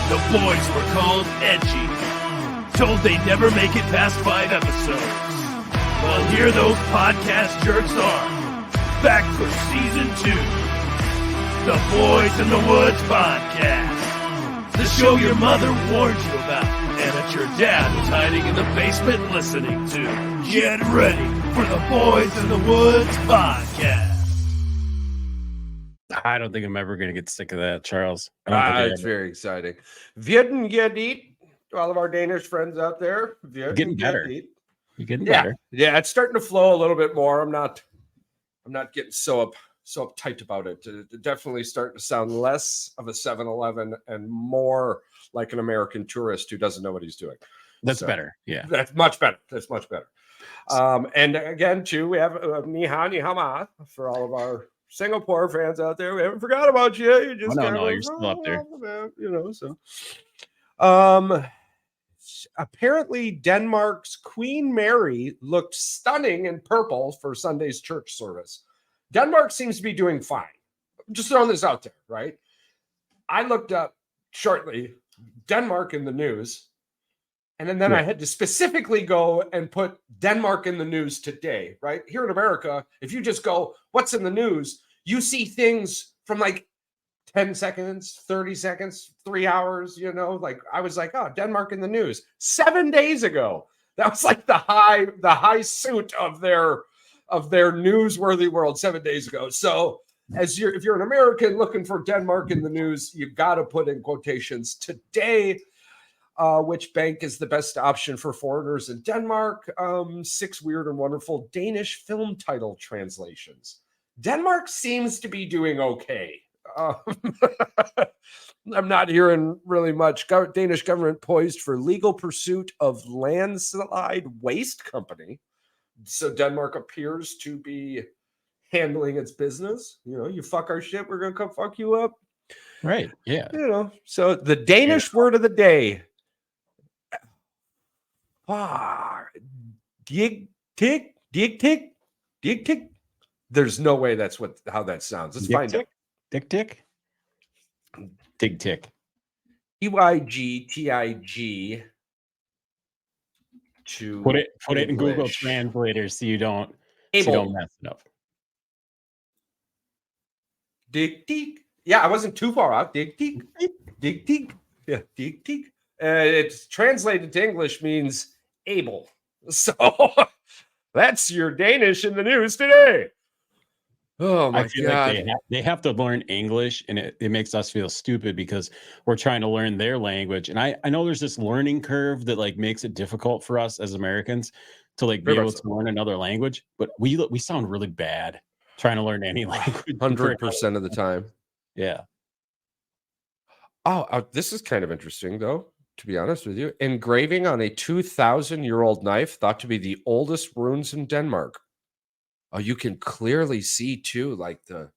The boys were called edgy, told they'd never make it past 5 episodes. Well, here those podcast jerks are, back for season 2. The Boys in the Woods podcast. The show your mother warned you about, and that your dad was hiding in the basement listening to. Get ready for the Boys in the Woods podcast. I don't think I'm ever going to get sick of that, Charles. It's very exciting. Vierden Gedit, to all of our Danish friends out there. Getting better. You're getting better. Yeah, it's starting to flow a little bit more. I'm not getting so uptight about it. It's definitely starting to sound less of a 7-Eleven and more like an American tourist who doesn't know what he's doing. That's better. Yeah. That's much better. And again, too, we have Ni Hao Ma for all of our Singapore fans out there. We haven't forgot about you. You just you're still up there. Apparently Denmark's Queen Mary looked stunning in purple for Sunday's church service. Denmark seems to be doing fine. I'm just throwing this out there, right? I looked up shortly Denmark in the news, and then I had to specifically go and put Denmark in the news today, right? Here in America, if you just go, what's in the news? You see things from like 10 seconds, 30 seconds, 3 hours, like I was like, oh, Denmark in the news 7 days ago. That was like the high suit of their newsworthy world 7 days ago. So if you're an American looking for Denmark in the news, you've got to put in quotations today. Which bank is the best option for foreigners in Denmark? 6 weird and wonderful Danish film title translations. Denmark seems to be doing okay. I'm not hearing really much. Danish government poised for legal pursuit of landslide waste company. So Denmark appears to be handling its business. You fuck our shit, we're going to come fuck you up. Right. Yeah. So the Danish word of the day. Dig tick. There's no way that's how that sounds. Let's find out. Dig tick. Dig tick. EYGTIG. To put it in Google Translator so you don't mess it up. Dig tick. Yeah, I wasn't too far out. Dig tick. Dig tick. Yeah, dig tick. It's translated to English means able. So that's your Danish in the news today. Oh my God. Like they have to learn English, and it makes us feel stupid because we're trying to learn their language. And I know there's this learning curve that like makes it difficult for us as Americans to like be able to learn another language, but we sound really bad trying to learn any language 100% of the time. Yeah. Oh, this is kind of interesting though, to be honest with you. Engraving on a 2,000-year-old knife thought to be the oldest runes in Denmark. Oh, you can clearly see too, like the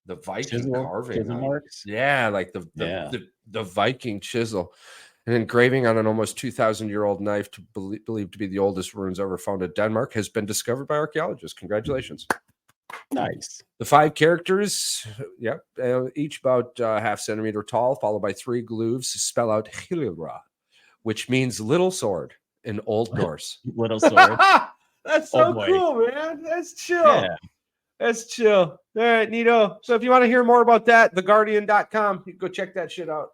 Viking carving marks. Yeah, like the Viking chisel. An engraving on an almost 2,000-year-old knife believed to be the oldest runes ever found in Denmark has been discovered by archaeologists. Congratulations. Nice. The 5 characters, each about half centimeter tall, followed by 3 grooves, spell out Hilra, which means little sword in Old Norse. Little sword. That's so cool, man. That's chill. Yeah. That's chill. All right, neato. So if you want to hear more about that, theguardian.com, you can go check that shit out.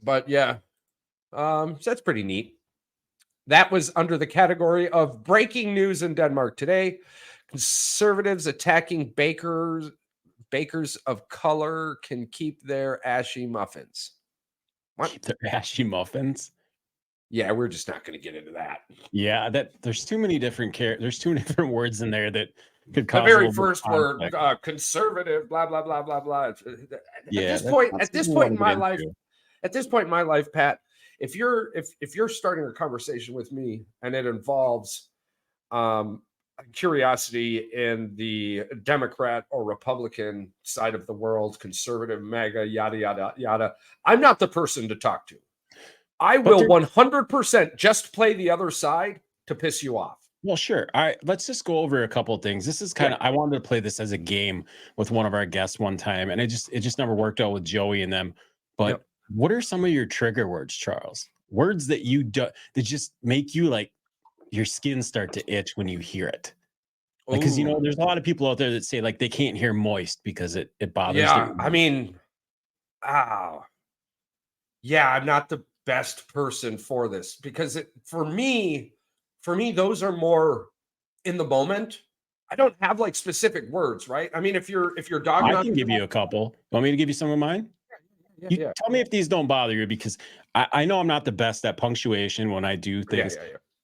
But yeah, so that's pretty neat. That was under the category of breaking news in Denmark today. Conservatives attacking bakers of color can keep their ashy muffins. What? Keep their ashy muffins? Yeah, we're just not going to get into that. Yeah, there's too many different there's too many different words in there that could cause the very first word, conservative, blah blah blah blah blah. At this point in my life, Pat, if you're starting a conversation with me and it involves curiosity in the Democrat or Republican side of the world, conservative, MAGA, yada yada yada, I'm not the person to talk to. I will 100% just play the other side to piss you off. Well, sure. All right, let's just go over a couple of things. This is kind of I wanted to play this as a game with one of our guests one time, and it just never worked out with Joey and them. But what are some of your trigger words, Charles? Words that you do that just make you like your skin start to itch when you hear it. Because you know, there's a lot of people out there that say like they can't hear moist because it bothers them. I mean, I'm not the best person for this because for me, those are more in the moment. I don't have like specific words, right? I mean, if you're dogging, I can give you a couple. Want me to give you some of mine? Tell me if these don't bother you, because I know I'm not the best at punctuation when I do things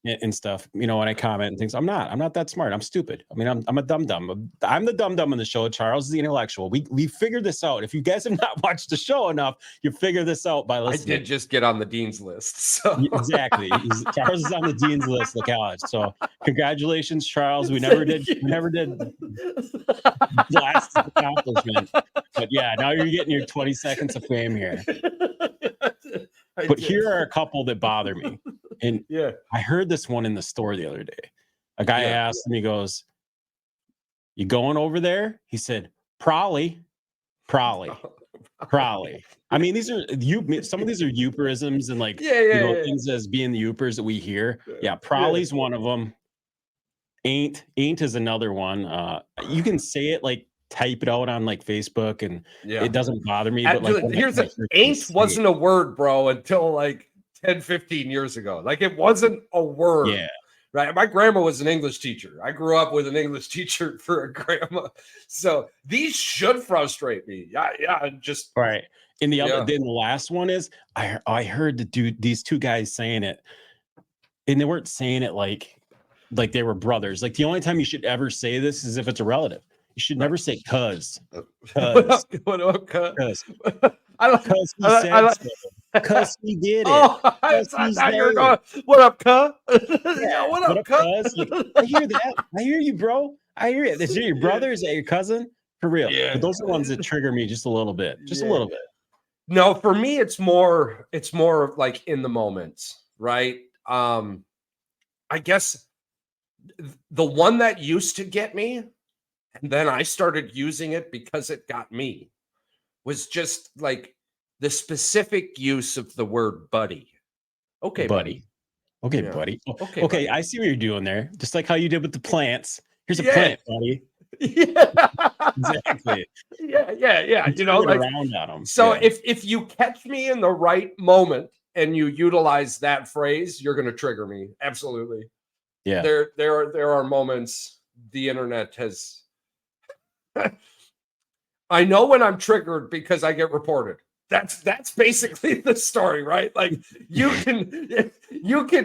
and stuff. You know, when I comment and things, I'm not that smart. I'm stupid. I mean, I'm a dum-dum. I'm the dum-dum on the show. Charles is the intellectual. We figured this out. If you guys have not watched the show enough, you figure this out by listening. I did just get on the dean's list. So exactly. Charles is on the dean's list of college. So congratulations, Charles. We never did blast accomplishment. But yeah, now you're getting your 20 seconds of fame here. But here are a couple that bother me. And I heard this one in the store the other day. A guy asked me, he goes, "You going over there?" He said, Probably. I mean, these are some of these are youperisms and like things as being the youpers that we hear. Probably's one of them. Ain't is another one. You can say it like type it out on like Facebook and it doesn't bother me. But like here's the ain't wasn't a word, bro, until like 10, 15 years ago. Like it wasn't a word. Yeah. Right. My grandma was an English teacher. I grew up with an English teacher for a grandma. So these should frustrate me. Just right. And the other then the last one is I heard these two guys saying it, and they weren't saying it like they were brothers. Like the only time you should ever say this is if it's a relative. You should never say cuz. What up, cuz? Because he did it. I thought you were going, what up, cuz? What up, cuz? Like, I hear that. I hear you, bro. I hear it. Is it your brother? Is that your cousin? For real. Yeah. But those are the ones that trigger me just a little bit. Just a little bit. No, for me, it's more like in the moments, right? I guess the one that used to get me, and then I started using it because it got me, was just like the specific use of the word buddy. Okay, buddy. Okay, buddy. Okay, buddy. I see what you're doing there. Just like how you did with the plants. Here's a plant, buddy. Yeah. Exactly. Yeah. You know, like, around on them. So if you catch me in the right moment and you utilize that phrase, you're going to trigger me. Absolutely. Yeah. There are moments the internet has. I know when I'm triggered because I get reported. That's basically the story, right? Like you can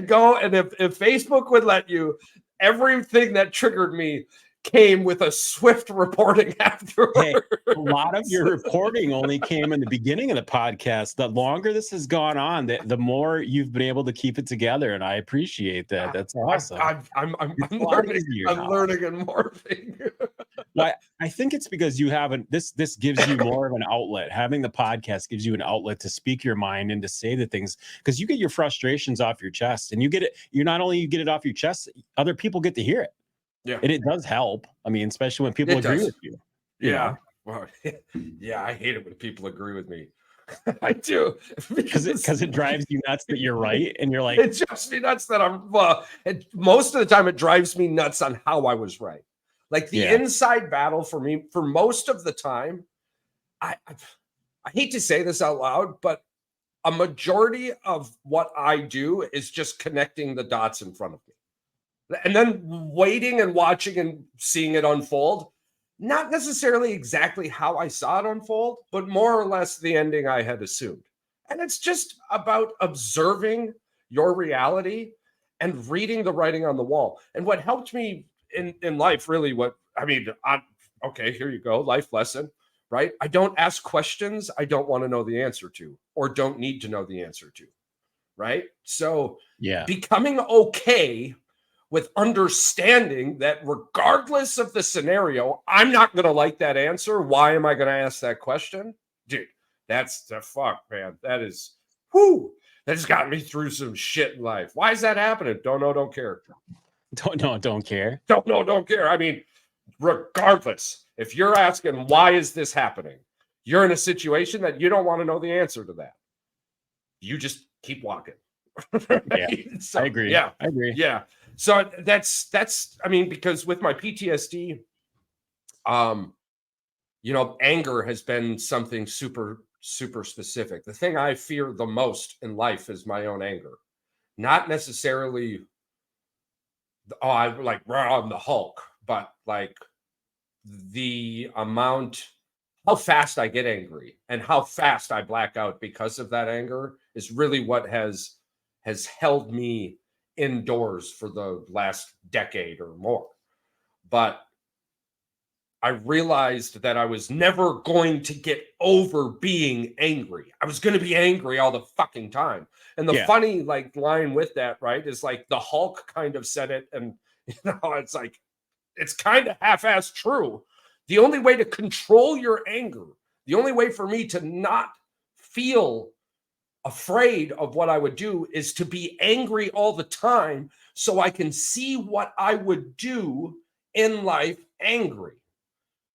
go, and if Facebook would let you, everything that triggered me came with a swift reporting afterwards. Hey, a lot of your reporting only came in the beginning of the podcast. The longer this has gone on, the more you've been able to keep it together, and I appreciate that. That's awesome. I'm learning and morphing. Well, I think it's because you haven't. This gives you more of an outlet. Having the podcast gives you an outlet to speak your mind and to say the things, because you get your frustrations off your chest, and you get it. You not only get it off your chest, other people get to hear it. Yeah, and it does help. I mean, especially when people agree with you. Yeah. Well, yeah, I hate it when people agree with me. I do, because it drives you nuts that you're right, and you're like, it drives me nuts that I'm. Most of the time, it drives me nuts on how I was right. Like the inside battle for me, for most of the time, I hate to say this out loud, but a majority of what I do is just connecting the dots in front of me. And then waiting and watching and seeing it unfold, not necessarily exactly how I saw it unfold, but more or less the ending I had assumed. And it's just about observing your reality and reading the writing on the wall. And what helped me in life, really, okay, here you go, life lesson, right? I don't ask questions I don't want to know the answer to or don't need to know the answer to, right? So becoming okay with understanding that regardless of the scenario, I'm not going to like that answer. Why am I going to ask that question? Dude, that's the fuck, man. That is, that's gotten me through some shit in life. Why is that happening? Don't know, don't care. Don't know, don't care. Don't care. I mean, regardless, if you're asking, why is this happening? you're in a situation that you don't want to know the answer to that. You just keep walking. Right? Yeah, So, I agree. Yeah, I agree. Yeah. So that's. I mean, because with my PTSD, anger has been something super specific. The thing I fear the most in life is my own anger, not necessarily. I'm the Hulk, but like the amount, how fast I get angry and how fast I black out because of that anger is really what has held me indoors for the last decade or more. But I realized that I was never going to get over being angry. I was going to be angry all the fucking time. And the funny line with that, right, is like the Hulk kind of said it, and it's like it's kind of half-assed true. The only way to control your anger, the only way for me to not feel afraid of what I would do is to be angry all the time so I can see what I would do in life angry.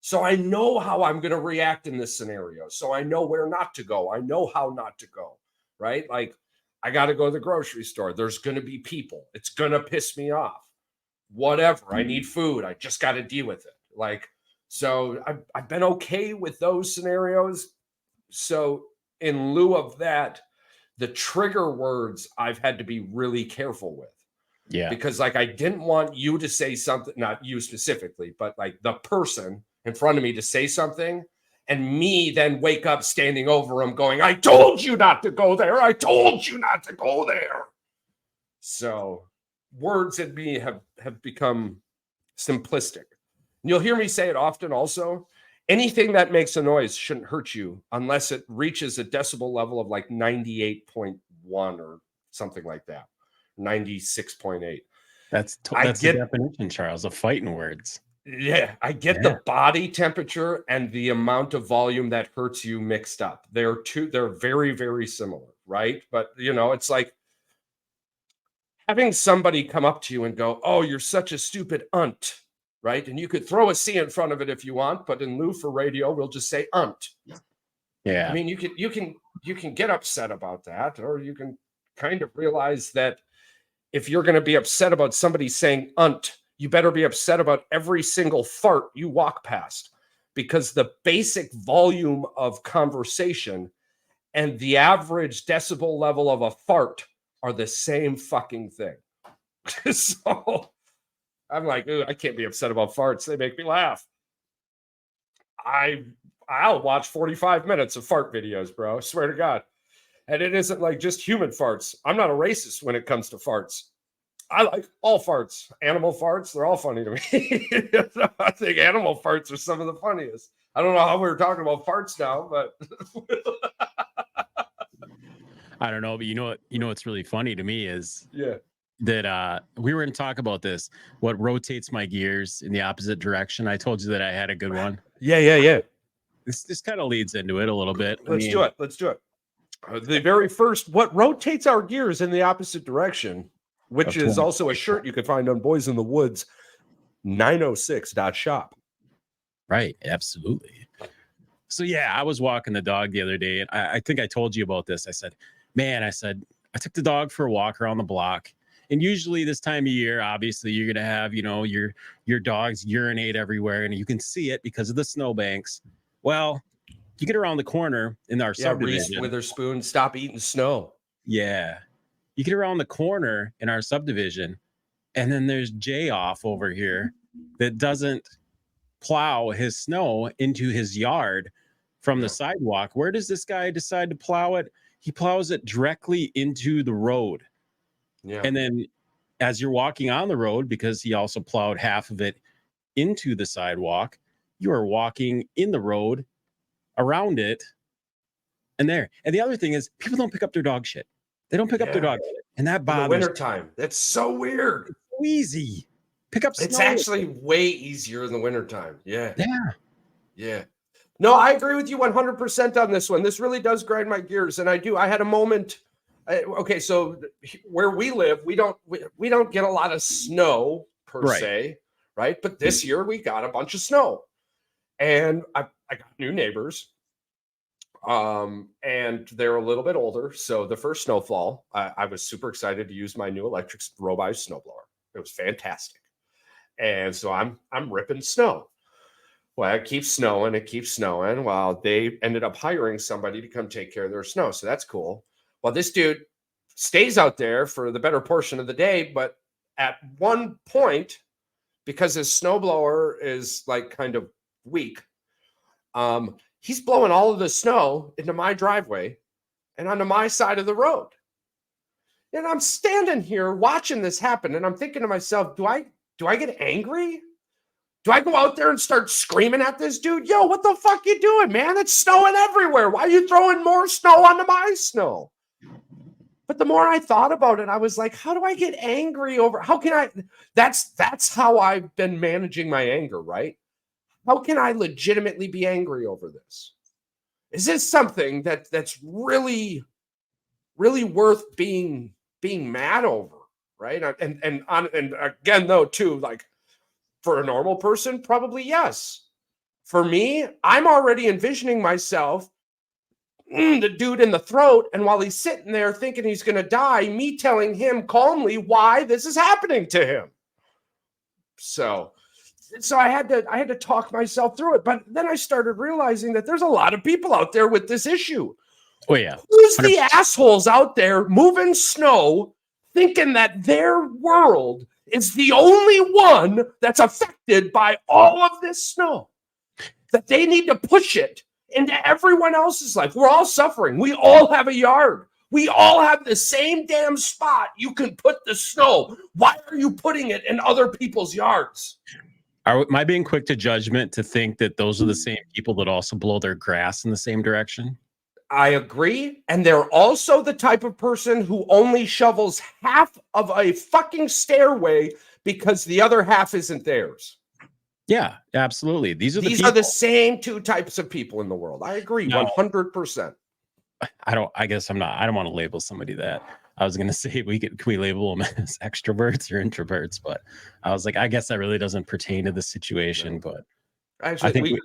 So I know how I'm going to react in this scenario. So I know where not to go. I know how not to go, right? Like I got to go to the grocery store. There's going to be people. It's going to piss me off. Whatever. I need food. I just got to deal with it. So I've been okay with those scenarios. So in lieu of that, the trigger words I've had to be really careful with. Yeah. Because I didn't want you to say something, not you specifically, but the person in front of me to say something and me then wake up standing over him going, I told you not to go there. I told you not to go there. So words in me have become simplistic. And you'll hear me say it often also. Anything that makes a noise shouldn't hurt you unless it reaches a decibel level of 98.1 or something like that. 96.8. That's the definition, Charles, of fighting words. Yeah, I get the body temperature and the amount of volume that hurts you mixed up. They're very, very similar, right? But it's like having somebody come up to you and go, "Oh, you're such a stupid unt," right? And you could throw a C in front of it if you want, but in lieu for radio, we'll just say unt. Yeah. I mean, you can get upset about that, or you can kind of realize that if you're going to be upset about somebody saying unt, you better be upset about every single fart you walk past, because the basic volume of conversation and the average decibel level of a fart are the same fucking thing. So I'm like, I can't be upset about farts. They make me laugh. I'll watch 45 minutes of fart videos, bro. I swear to God. And it isn't like just human farts. I'm not a racist when it comes to farts. I like all farts. Animal farts, they're all funny to me. I think animal farts are some of the funniest. I don't know how we were talking about farts now, but I don't know, but you know what's really funny to me is that we were going to talk about this. What rotates my gears in the opposite direction? I told you that I had a good one. Yeah. This kind of leads into it a little bit. Let's do it. The very first, what rotates our gears in the opposite direction, which is also a shirt you can find on Boys in the Woods 906.shop. Right, absolutely. So yeah, I was walking the dog the other day, and I think I told you about this. I said, I took the dog for a walk around the block. And usually this time of year, obviously, you're gonna have, your dogs urinate everywhere, and you can see it because of the snowbanks. Well, you get around the corner in our subdivision. Reese Witherspoon, stop eating snow. Yeah. You get around the corner in our subdivision, and then there's Jay off over here that doesn't plow his snow into his yard from the sidewalk. Where does this guy decide to plow it? He plows it directly into the road. Yeah. And then as you're walking on the road, because he also plowed half of it into the sidewalk, you are walking in the road around it and there. And the other thing is, people don't pick up their dog shit. They don't pick up their dog shit. And that bothers me. In the wintertime. That's so weird. It's so easy. Pick up snow. It's actually way easier in the wintertime. Yeah. Yeah. No, I agree with you 100% on this one. This really does grind my gears. And I had a moment. Okay, so where we live, we don't get a lot of snow per se, right? But this year we got a bunch of snow. And I got new neighbors. And they're a little bit older. So the first snowfall, I was super excited to use my new electric Robize snowblower. It was fantastic. And so I'm ripping snow. Well, it keeps snowing. Well, they ended up hiring somebody to come take care of their snow. So that's cool. Well, this dude stays out there for the better portion of the day. But at one point, because his snowblower is like kind of weak, he's blowing all of the snow into my driveway and onto my side of the road. And I'm standing here watching this happen. And I'm thinking to myself, do I get angry? Do I go out there and start screaming at this dude? Yo, what the fuck you doing, man? It's snowing everywhere. Why are you throwing more snow onto my snow? But the more I thought about it, I was like, how do I get angry over? How can I? That's how I've been managing my anger, right? How can I legitimately be angry over this? Is this something that's really, really worth being mad over, right? And again, though, too, like, for a normal person, probably yes. For me, I'm already envisioning myself, the dude in the throat, and while he's sitting there thinking he's going to die, me telling him calmly why this is happening to him. So I had to talk myself through it. But then I started realizing that there's a lot of people out there with this issue. Oh, yeah. Who's the assholes out there moving snow, thinking that their world is the only one that's affected by all of this snow, that they need to push it into everyone else's life? We're all suffering. We all have a yard. We all have the same damn spot you can put the snow. Why are you putting it in other people's yards? Am I being quick to judgment to think that those are the same people that also blow their grass in the same direction? I agree. And they're also the type of person who only shovels half of a fucking stairway because the other half isn't theirs. Yeah, absolutely. These are the same two types of people in the world. I agree, 100%. I don't want to label somebody that. I was going to say, can we label them as extroverts or introverts? But I was like, I guess that really doesn't pertain to the situation. No. But actually,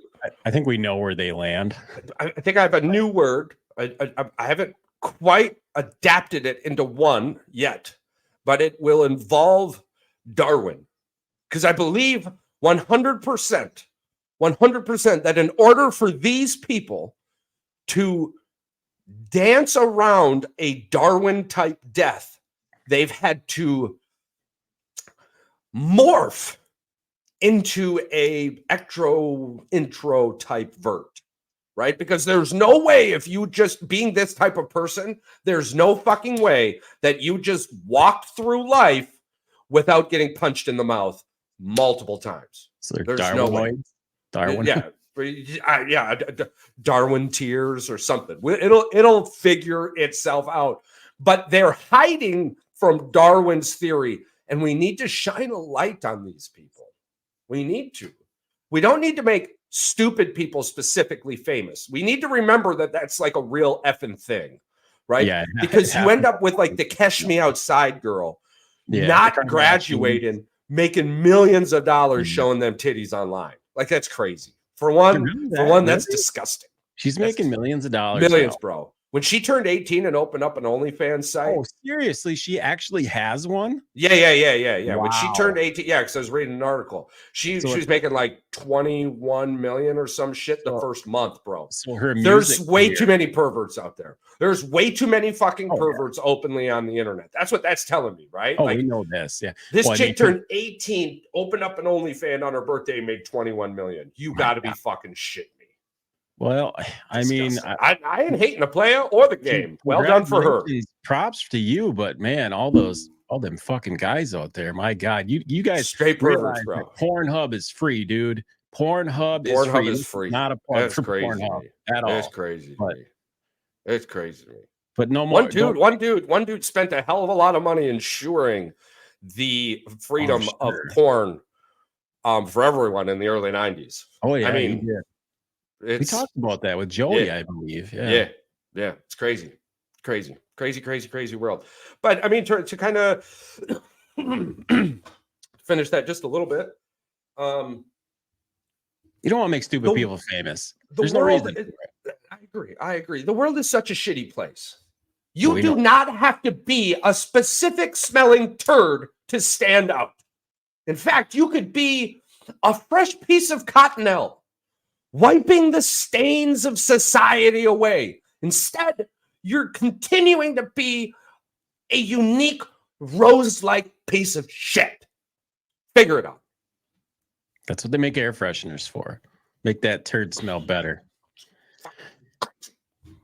I think we know where they land. I think I have a new word. I haven't quite adapted it into one yet, but it will involve Darwin. Because I believe 100% that in order for these people to dance around a Darwin type death, they've had to morph into a intro type vert, right? Because there's no way, if you just being this type of person, there's no fucking way that you just walked through life without getting punched in the mouth multiple times. So there's no way. Darwin. Yeah, Darwin tears or something. It'll figure itself out. But they're hiding from Darwin's theory, and we need to shine a light on these people. We need to. We don't need to make stupid people specifically famous. We need to remember that that's like a real effing thing, right? Yeah, because you end up with like the Cash Me Outside girl, not graduating, making millions of dollars showing them titties online. Like, that's crazy. For one, that's disgusting. She's making millions of dollars. Millions, bro. When she turned 18 and opened up an OnlyFans site. Oh, seriously? She actually has one? Yeah. Wow. When she turned 18, because I was reading an article. She was making like 21 million or some shit the first month, bro. So there's way too many perverts out there. There's way too many fucking perverts openly on the internet. That's what that's telling me, right? Oh, we know this. Yeah. This chick turned 18, opened up an OnlyFans on her birthday, and made 21 million. You got to be fucking shitting me. Well, I mean, I ain't hating the player or the game. Well done for her. Props to you, but man, all them fucking guys out there. My God, you guys straight perverts, bro. Pornhub is free, dude. Pornhub is free. Not a part for Pornhub at all. That's crazy. It's crazy to me. But no more. One dude spent a hell of a lot of money ensuring the freedom of porn for everyone in the early 90s. Oh yeah, I mean. We talked about that with Joey, I believe. Yeah. It's crazy world. But I mean, to kind of finish that just a little bit. You don't want to make stupid people famous. There's no reason. I agree. The world is such a shitty place. You do not have to be a specific smelling turd to stand out. In fact, you could be a fresh piece of cottonelle, wiping the stains of society away. Instead, you're continuing to be a unique, rose-like piece of shit. Figure it out. That's what they make air fresheners for. Make that turd smell better.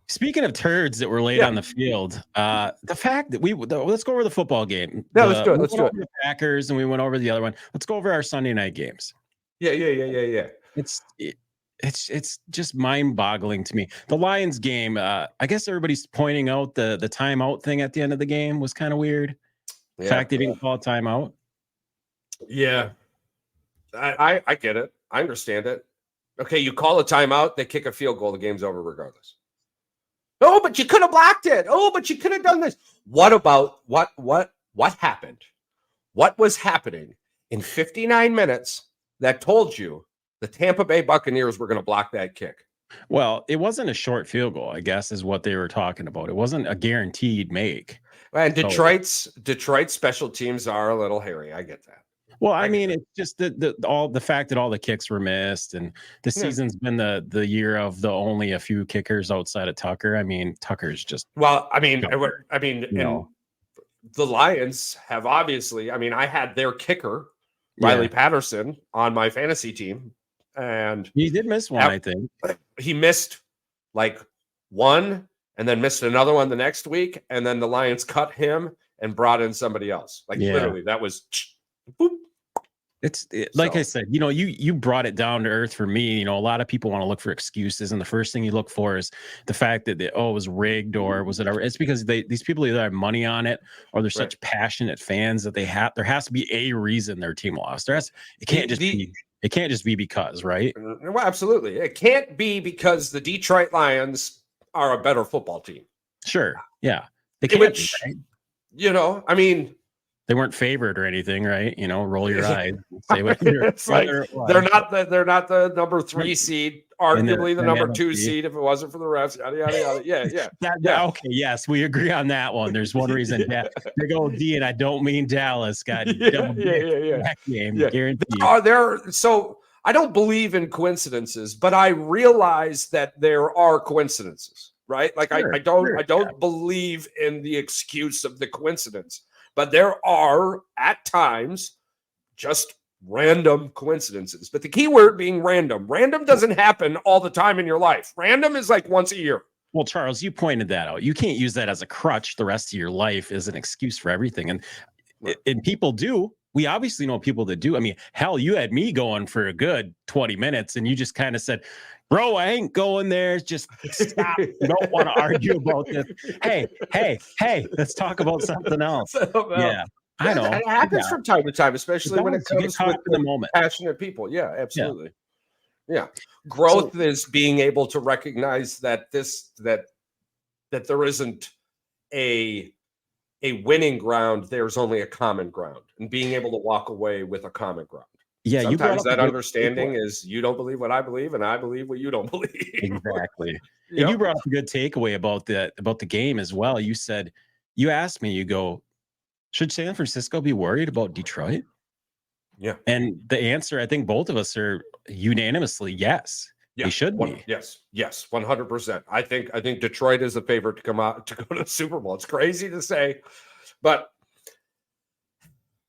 Speaking of turds that were laid on the field, the fact that let's go over the football game. Yeah, let's do it. Let's do it. The Packers, and we went over the other one. Let's go over our Sunday night games. Yeah. It's just mind-boggling to me. The Lions game, I guess everybody's pointing out the timeout thing at the end of the game was kind of weird. The fact they didn't call a timeout. Yeah. I get it. I understand it. Okay, you call a timeout, they kick a field goal, the game's over regardless. Oh, but you could have blocked it. Oh, but you could have done this. What about what happened? What was happening in 59 minutes that told you the Tampa Bay Buccaneers were going to block that kick? Well, it wasn't a short field goal, I guess, is what they were talking about. It wasn't a guaranteed make. And Detroit's special teams are a little hairy. I get that. Well, I mean, it's just the fact that all the kicks were missed, and the season's been the year of the only a few kickers outside of Tucker. I mean, Tucker's just the Lions have obviously. I mean, I had their kicker, Riley Patterson, on my fantasy team, and he did miss one. I think he missed like one, and then missed another one the next week, and then the Lions cut him and brought in somebody else. Literally, that was. Boop. Like I said, you brought it down to earth for me. A lot of people want to look for excuses, and the first thing you look for is the fact that it was rigged, or was it? It's because these people either have money on it, or they're such passionate fans that there has to be a reason their team lost. It can't just be because, right? Well, absolutely, it can't be because the Detroit Lions are a better football team. Sure, yeah, they can't. Right? I mean. They weren't favored or anything, right? Roll your eyes. Say what it's like they're not the number 3 seed, arguably the number 2 seed if it wasn't for the refs. Yada yada yada. Yeah. Okay, yes, we agree on that one. There's one reason. Big old D, and I don't mean Dallas. God, that game, guaranteed. So I don't believe in coincidences, but I realize that there are coincidences, right? Like I don't believe in the excuse of the coincidence. But there are, at times, just random coincidences. But the key word being random. Random doesn't happen all the time in your life. Random is like once a year. Well, Charles, you pointed that out. You can't use that as a crutch the rest of your life as an excuse for everything. And people do. We obviously know people that do. I mean, hell, you had me going for a good 20 minutes, and you just kind of said, bro, I ain't going there. Just stop. You don't want to argue about this. Hey, let's talk about something else. Yeah, I know. It happens from time to time, especially when it comes with the moment. Passionate people. Yeah, absolutely. Yeah. Growth is being able to recognize that that there isn't a winning ground. There's only a common ground, and being able to walk away with a common ground. Yeah, sometimes that understanding is you don't believe what I believe, and I believe what you don't believe. Exactly. And you brought up a good takeaway about the game as well. You said, you asked me, you go, should San Francisco be worried about Detroit? Yeah. And the answer, I think both of us are unanimously yes. Yeah, they should be. Yes, 100%. I think Detroit is the favorite to come out to go to the Super Bowl. It's crazy to say, but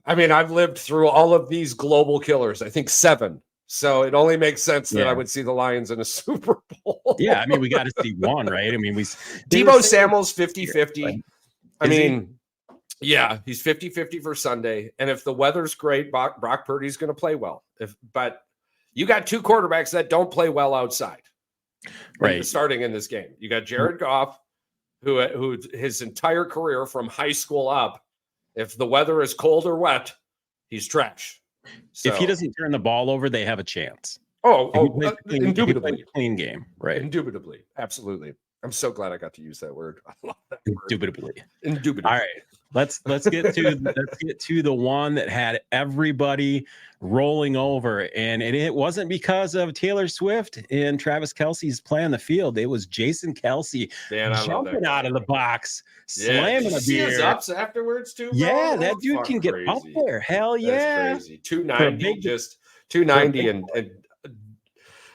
I mean, I've lived through all of these global killers. I think 7. So it only makes sense that I would see the Lions in a Super Bowl. Yeah, I mean, we got to see one, right? I mean, Debo Samuel's 50-50. I mean, he's 50-50 for Sunday. And if the weather's great, Brock Purdy's going to play well. But you got 2 quarterbacks that don't play well outside. Right. Starting in this game. You got Jared Goff, who his entire career from high school up, if the weather is cold or wet, he's trash. So, if he doesn't turn the ball over, they have a chance. Indubitably. Clean game, right? Indubitably. Absolutely. I'm so glad I got to use that word. I love that word. Indubitably. Indubitably. All right. Let's get to the one that had everybody rolling over, and it wasn't because of Taylor Swift and Travis Kelce's play on the field. It was Jason Kelce jumping out of the box, slamming a beer. See his ups afterwards too, bro? Yeah, that dude can get up there. Hell yeah. That's crazy. 290, just 290 and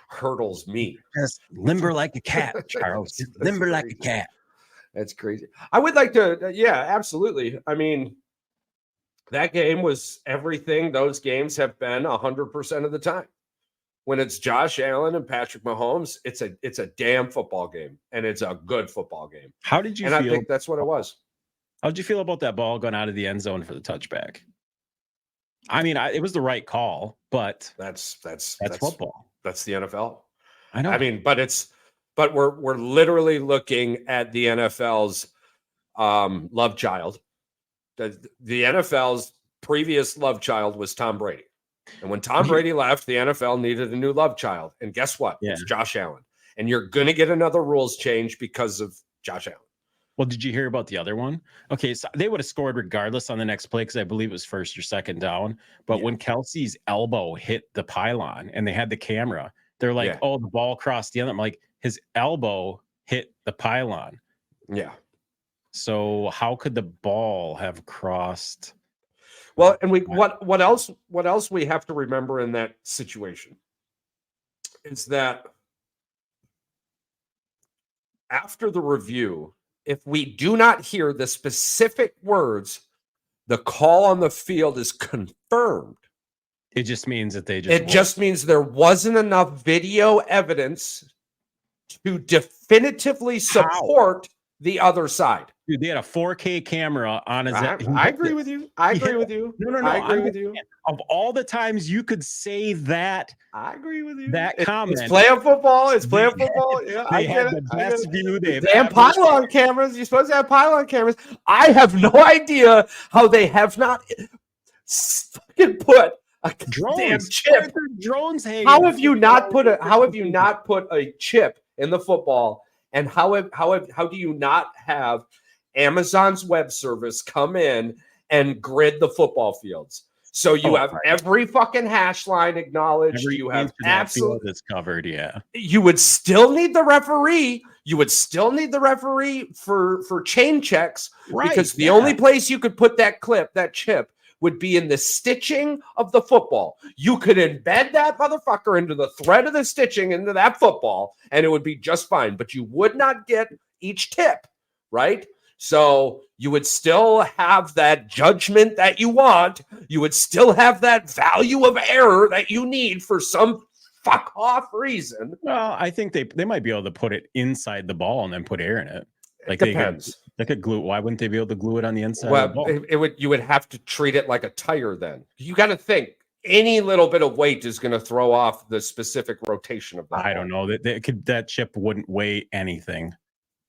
hurdles me. Just limber like a cat, Charles. Just limber like a cat. That's crazy. I would like to, yeah, absolutely. I mean, that game was everything those games have been 100% of the time. When it's Josh Allen and Patrick Mahomes, it's a damn football game, and it's a good football game. How did you feel? I think that's what it was. How did you feel about that ball going out of the end zone for the touchback? I mean, it was the right call, but that's football. That's the NFL. I know. I mean, but we're literally looking at the NFL's love child. The NFL's previous love child was Tom Brady. And when Tom Brady left, the NFL needed a new love child. And guess what? Yeah. It's Josh Allen. And you're going to get another rules change because of Josh Allen. Well, did you hear about the other one? Okay, so they would have scored regardless on the next play because I believe it was first or second down. But when Kelce's elbow hit the pylon and they had the camera, they're like, oh, the ball crossed the end. I'm like, his elbow hit the pylon. Yeah. So how could the ball have crossed? Well, and what else we have to remember in that situation is that after the review, if we do not hear the specific words, the call on the field is confirmed. It just means that just means there wasn't enough video evidence to definitively support the other side. Dude, they had a 4K camera on his. I agree with you. I agree with you. No. I agree with you. Of all the times you could say that, I agree with you. That comment. It's playing football. It's playing football. Yeah, I get it. The best view they've damn pylon cameras. You're supposed to have pylon cameras. I have no idea how they have not fucking put a damn chip. Drones. How have you not put a chip in the football? And how do you not have Amazon's web service come in and grid the football fields? So you have every fucking hash line acknowledged. You have absolutely that's covered. Yeah. You would still need the referee. You would still need the referee for chain checks, because the only place you could put that chip would be in the stitching of the football. You could embed that motherfucker into the thread of the stitching into that football, and it would be just fine. But you would not get each tip, right? So you would still have that judgment that you want. You would still have that value of error that you need for some fuck off reason. Well, I think they might be able to put it inside the ball and then put air in it. Like depends. They could glue. Why wouldn't they be able to glue it on the inside of the ball? You would have to treat it like a tire then. You got to think any little bit of weight is going to throw off the specific rotation of that. I don't know. That chip wouldn't weigh anything.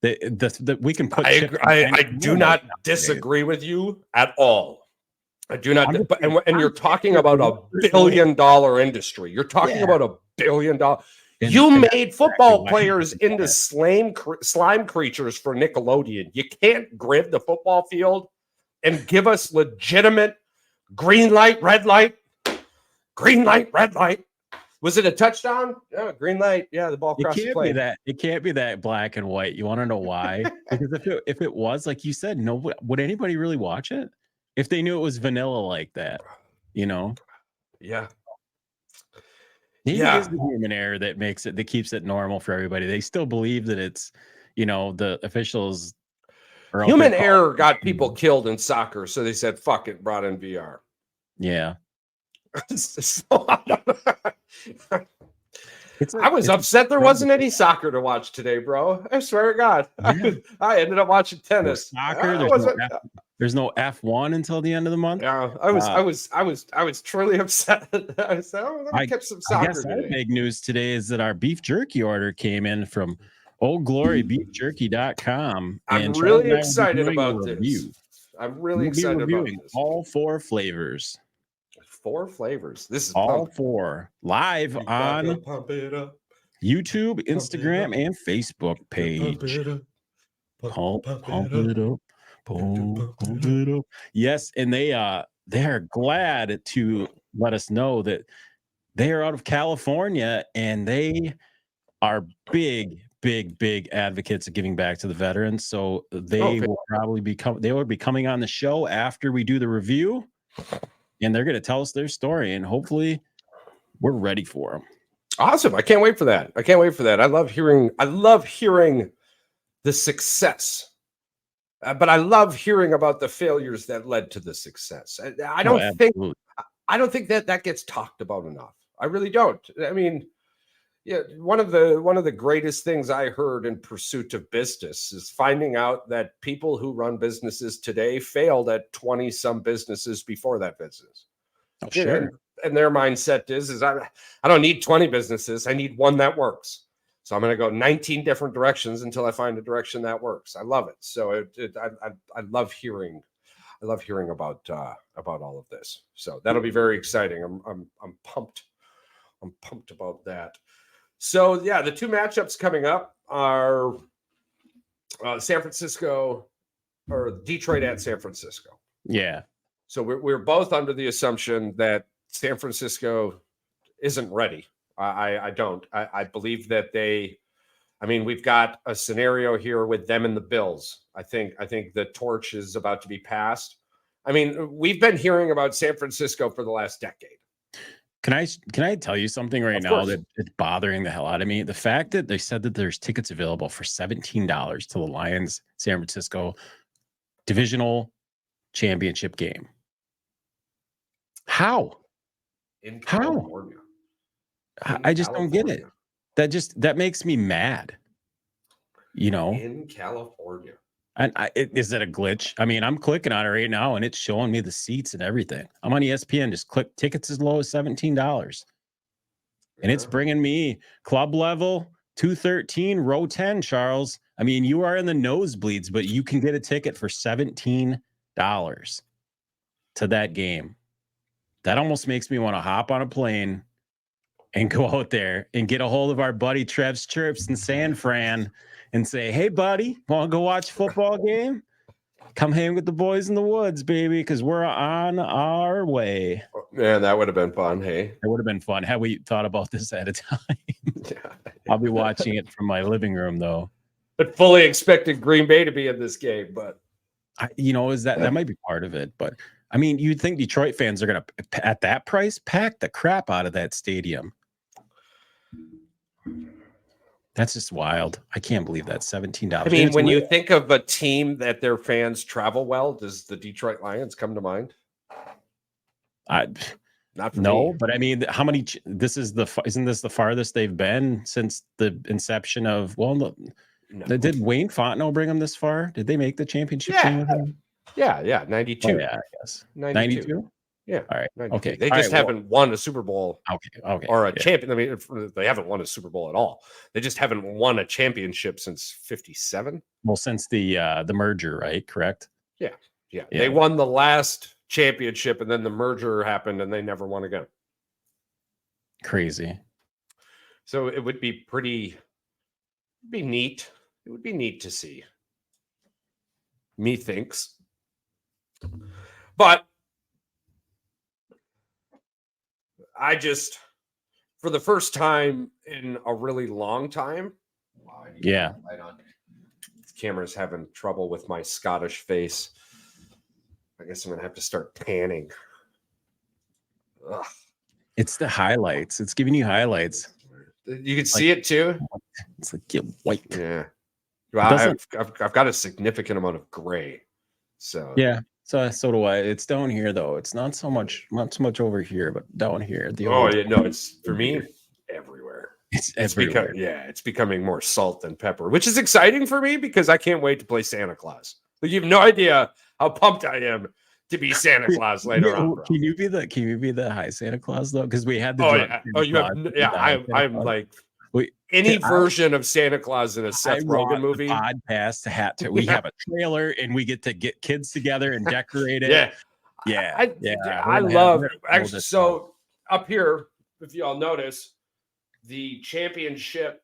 We can put. I do not disagree with you at all. I do not. And you're talking about $1 billion industry. You're talking about $1 billion. You made football players into slime creatures for Nickelodeon. You can't grid the football field and give us legitimate green light, red light, green light, red light. Was it a touchdown? Yeah, green light. Yeah, the ball crossed the plane. It can't be that black and white. You want to know why? Because if it was, like you said, would anybody really watch it? If they knew it was vanilla like that, Yeah. Maybe it is the human error that keeps it normal for everybody. They still believe that it's, the officials. Human error got people killed in soccer, so they said, "Fuck it," brought in VR. Yeah. I was upset there wasn't any soccer to watch today, bro. I swear to God, I ended up watching tennis. Soccer. There's no F1 until the end of the month. Yeah, I was truly upset. I said, let me catch some soccer. I guess today. Big news today is that our beef jerky order came in from oldglorybeefjerky.com. I'm really excited about this. I'm really excited about this. All 4 flavors. 4 flavors. This is all 4 live on YouTube, Instagram, and Facebook page. Pump it up. Yes, and they are glad to let us know that they are out of California and they are big advocates of giving back to the veterans. So they will probably be coming on the show after we do the review, and they're going to tell us their story, and hopefully we're ready for them. Awesome. I can't wait for that. I love hearing the success. But I love hearing about the failures that led to the success. I don't think that gets talked about enough. I really don't. I mean, yeah, one of the greatest things I heard in pursuit of business is finding out that people who run businesses today failed at 20 some businesses before that business. Oh, sure. And their mindset is I don't need 20 businesses. I need one that works. So I'm going to go 19 different directions until I find a direction that works. I love it. So I love hearing about all of this. So that'll be very exciting. I'm pumped. I'm pumped about that. So yeah, the two matchups coming up are San Francisco or Detroit at San Francisco. Yeah. So we're both under the assumption that San Francisco isn't ready. I don't. I believe that we've got a scenario here with them and the Bills. I think the torch is about to be passed. I mean, we've been hearing about San Francisco for the last decade. Can I tell you something right now that it's bothering the hell out of me? The fact that they said that there's tickets available for $17 to the Lions San Francisco divisional championship game. How? In California. I just don't get it. That makes me mad. In California. And is it a glitch? I mean, I'm clicking on it right now and it's showing me the seats and everything. I'm on ESPN, just click tickets as low as $17. And it's bringing me club level 213 row 10, Charles. I mean, you are in the nosebleeds, but you can get a ticket for $17 to that game. That almost makes me want to hop on a plane and go out there and get a hold of our buddy Trev's Chirps in San Fran and say, hey, buddy, want to go watch a football game? Come hang with the boys in the woods, baby, because we're on our way. Man, that would have been fun, hey? It would have been fun had we thought about this at a time. Yeah. I'll be watching it from my living room, though. But fully expected Green Bay to be in this game, but... that might be part of it, but... I mean, you'd think Detroit fans are going to, at that price, pack the crap out of that stadium. That's just wild. I can't believe that $17. I mean, when you think of a team that their fans travel well, does the Detroit Lions come to mind? Not for me. But I mean, how many? Isn't this the farthest they've been since the inception of? Well, no. Did Wayne Fontenot bring them this far? Did they make the championship game with him? Yeah, 92. Oh, yeah, I guess 92. Yeah. All right. 92. Okay. They just haven't won a Super Bowl. Okay. Or a champion. I mean, they haven't won a Super Bowl at all. They just haven't won a championship since 57. Well, since the merger, right? Correct. Yeah. They won the last championship, and then the merger happened, and they never won again. Crazy. So it would be neat. It would be neat to see. Methinks. But I just, for the first time in a really long time, yeah. This camera's having trouble with my Scottish face. I guess I'm gonna have to start panning. Ugh. It's the highlights. It's giving you highlights. You can see it too. It's like get white. Yeah. Well, I've got a significant amount of gray. So yeah. So do I. It's down here though. It's not so much over here, but down here. It's for me everywhere. It's everywhere. It's becoming more salt than pepper, which is exciting for me because I can't wait to play Santa Claus. Like, you have no idea how pumped I am to be Santa Claus later on. Bro. Can you be the high Santa Claus though? Because we had the I'm like any version of Santa Claus in a Seth Rogen movie. Podcast hat. We have a trailer and we get to get kids together and decorate it. I love actually. So up here, if you all notice, the championship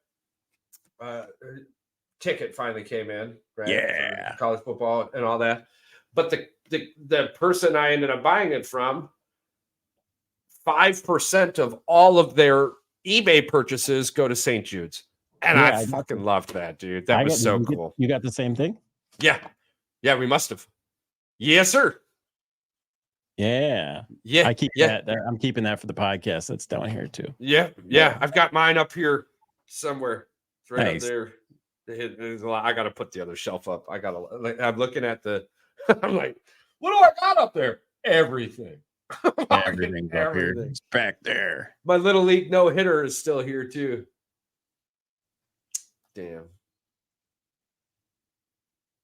ticket finally came in, right? Yeah. For college football and all that. But the person I ended up buying it from, 5% of all of their eBay purchases go to St. Jude's. And I fucking loved that, dude. That was so cool. You got the same thing? Yeah. Yeah, we must have. Yes, sir. Yeah. Yeah. I keep that. I'm keeping that for the podcast. That's down here too. Yeah. Yeah. I've got mine up here somewhere. It's right up there. I got to put the other shelf up. I'm looking at I'm like, what do I got up there? Everything. Everything's up here. It's back there. My little league no hitter is still here too. Damn.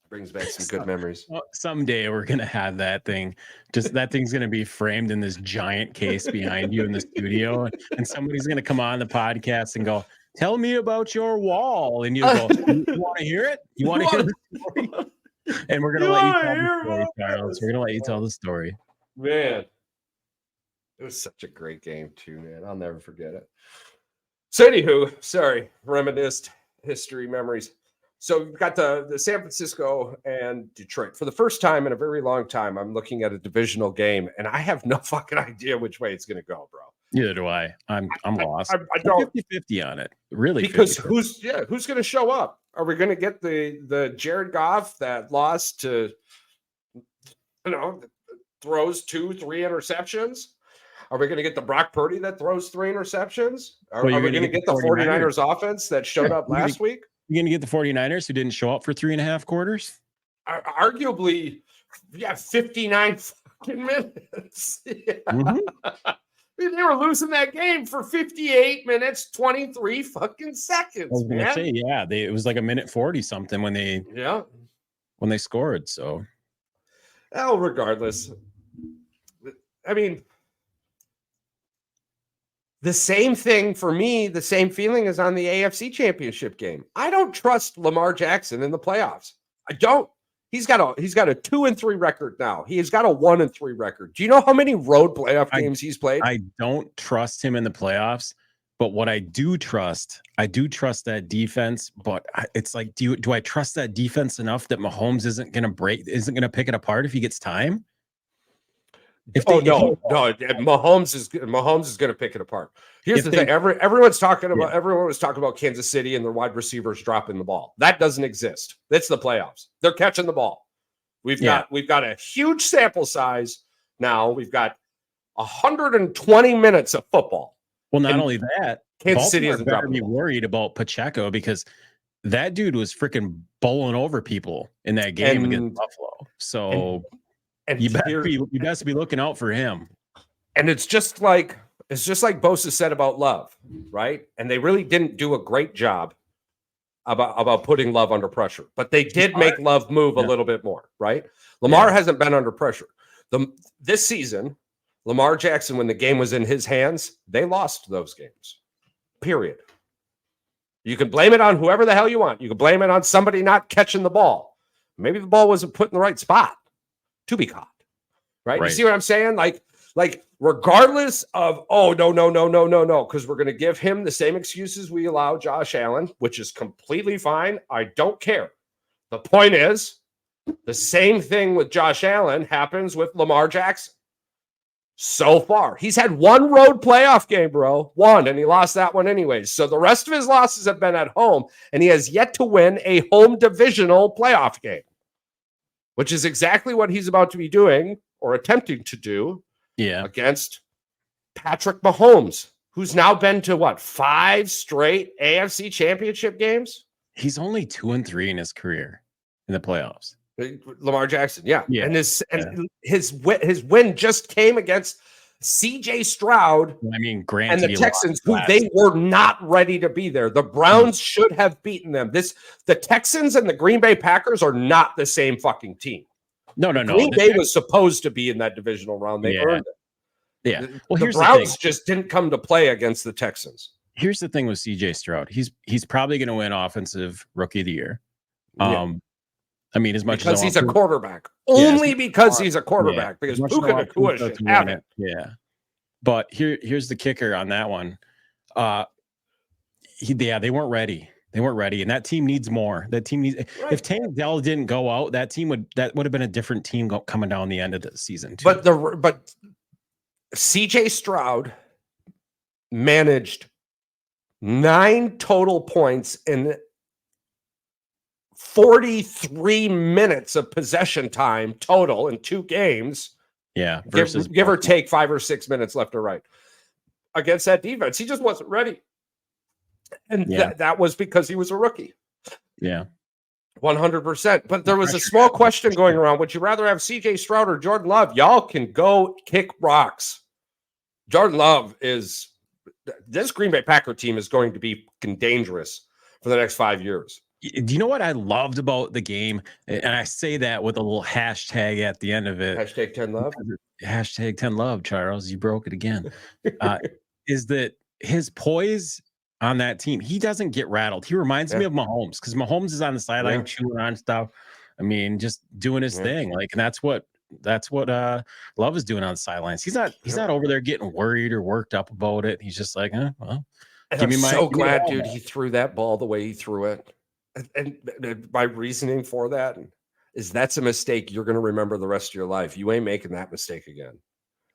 Brings back some good memories. Someday we're gonna have that thing. Just that thing's gonna be framed in this giant case behind you in the studio, and somebody's gonna come on the podcast and go, "Tell me about your wall," and you go, "You want to hear it? You want to hear the story?" And we're gonna let you tell the story, Charles. We're gonna let you tell the story. Man, it was such a great game too, man. I'll never forget it. So, anywho, sorry, reminisced history memories. So we've got the San Francisco and Detroit. For the first time in a very long time, I'm looking at a divisional game, and I have no fucking idea which way it's going to go, bro. Neither do I. I'm lost. I don't 50-50 on it. Really, because 50-50. who's going to show up? Are we going to get the Jared Goff that lost to, throws 2-3 interceptions? Are we going to get the Brock Purdy that throws 3 interceptions? Are we going to get the 49ers offense that showed up last week? You're going to get the 49ers who didn't show up for 3.5 quarters? Arguably, 59 fucking minutes. Yeah. Mm-hmm. They were losing that game for 58 minutes, 23 fucking seconds. I was going to say, it was like a minute 40 something when they scored. So, well, regardless, I mean, the same thing for me, the same feeling is on the AFC Championship game. I don't trust Lamar Jackson in the playoffs. I don't. He's got a 2-3 record now. He's got a 1-3 record. Do you know how many road playoff games he's played? I don't trust him in the playoffs, but what I do trust that defense. But it's like, do I trust that defense enough that Mahomes isn't going to pick it apart if he gets time? Mahomes is going to pick it apart. Here's the thing: everyone was talking about Kansas City and their wide receivers dropping the ball. That doesn't exist. It's the playoffs. They're catching the ball. We've got a huge sample size now. We've got 120 minutes of football. Well, not only that, Kansas City isn't better be worried about Pacheco because that dude was freaking bowling over people in that game against Buffalo. So. And you best be looking out for him. And it's just like Bosa said about Love, right? And they really didn't do a great job about putting Love under pressure, but they did make Love move a little bit more, right? Lamar hasn't been under pressure. This season, Lamar Jackson, when the game was in his hands, they lost those games. Period. You can blame it on whoever the hell you want. You can blame it on somebody not catching the ball. Maybe the ball wasn't put in the right spot to be caught, right? You see what I'm saying? Like regardless of, no, because we're going to give him the same excuses we allow Josh Allen, which is completely fine. I don't care. The point is, the same thing with Josh Allen happens with Lamar Jackson. So far, he's had one road playoff game, bro. One, and he lost that one anyways. So the rest of his losses have been at home, and he has yet to win a home divisional playoff game, which is exactly what he's about to be doing or attempting to do against Patrick Mahomes, who's now been to 5 straight AFC Championship games? He's only 2-3 in his career in the playoffs. Lamar Jackson, and his win just came against CJ Stroud. I mean, granted, and the Texans, who they were not ready to be there. The Browns should have beaten them. The Texans and the Green Bay Packers are not the same fucking team. No. Green Bay was supposed to be in that divisional round. They earned it. Yeah. The Browns just didn't come to play against the Texans. Here's the thing with CJ Stroud. He's probably going to win Offensive Rookie of the Year. I mean, as much because he's a quarterback. Only because he's a quarterback. Because Puka Nacua should have it. Yeah. But here's the kicker on that one. They weren't ready. They weren't ready, and that team needs more. That team needs. Right. If Tank Dell didn't go out, that would have been a different team coming down the end of the season too. But CJ Stroud managed 9 total points in 43 minutes of possession time total in 2 games. Yeah, versus give or take 5 or 6 minutes left or right against that defense. He just wasn't ready. And that was because he was a rookie. Yeah. 100%. But there was a small question going around. Would you rather have CJ Stroud or Jordan Love? Y'all can go kick rocks. Jordan Love this Green Bay Packer team is going to be dangerous for the next 5 years. Do you know what I loved about the game? And I say that with a little hashtag at the end of it. Hashtag 10 love. Hashtag 10 love, Charles. You broke it again. Is that his poise on that team? He doesn't get rattled. He reminds me of Mahomes, because Mahomes is on the sideline chewing on stuff. I mean, just doing his thing. Like, and that's what Love is doing on the sidelines. He's not over there getting worried or worked up about it. He's just like, well. And I'm so glad, dude, he threw that ball the way he threw it. And my reasoning for that is that's a mistake you're going to remember the rest of your life. You ain't making that mistake again.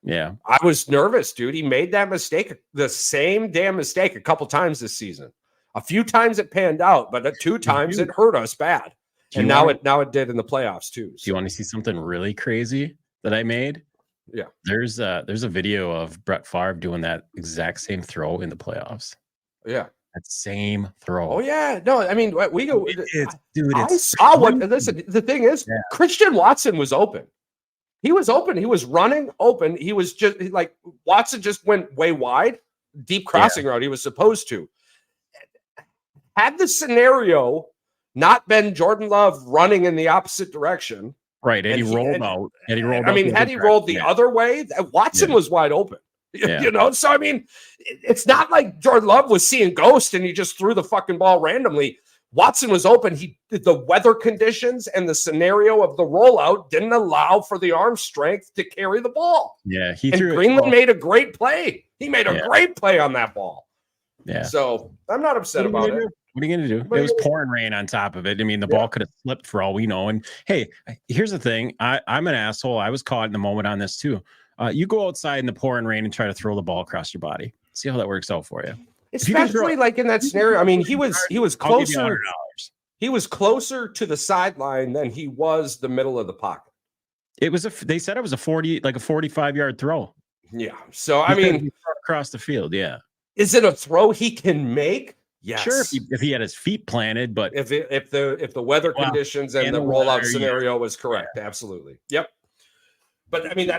Yeah. I was nervous, dude. He made that mistake, the same damn mistake, a couple times this season. A few times it panned out, but 2 times it hurt us bad. And now it did in the playoffs too. So. Do you want to see something really crazy that I made? Yeah. There's a video of Brett Favre doing that exact same throw in the playoffs. Yeah. That same throw. Oh yeah, no, I mean we go. I saw what. Listen, the thing is, Christian Watson was open. He was open. He was running open. He was just like Watson just went way wide, deep crossing route. He was supposed to. Had the scenario not been Jordan Love running in the opposite direction, right? And he rolled out. And he rolled. I mean, had he rolled the other way, Watson was wide open. Yeah. You know, so I mean, it's not like Jordan Love was seeing ghosts and he just threw the fucking ball randomly. Watson was open. The weather conditions and the scenario of the rollout didn't allow for the arm strength to carry the ball. Yeah, Greenland made a great play. He made a great play on that ball. Yeah. So I'm not upset about it. What are you going to do? It was pouring rain on top of it. I mean, the ball could have slipped for all we know. And hey, here's the thing. I'm an asshole. I was caught in the moment on this too. You go outside in the pouring rain and try to throw the ball across your body. See how that works out for you. Especially like in that scenario. I mean, he was closer. He was closer to the sideline than he was the middle of the pocket. They said it was a 45-yard throw. Yeah. So I mean, across the field. Yeah. Is it a throw he can make? Yes. Sure. If he had his feet planted, but if the weather conditions and the rollout scenario was correct, absolutely. Yep. But I mean,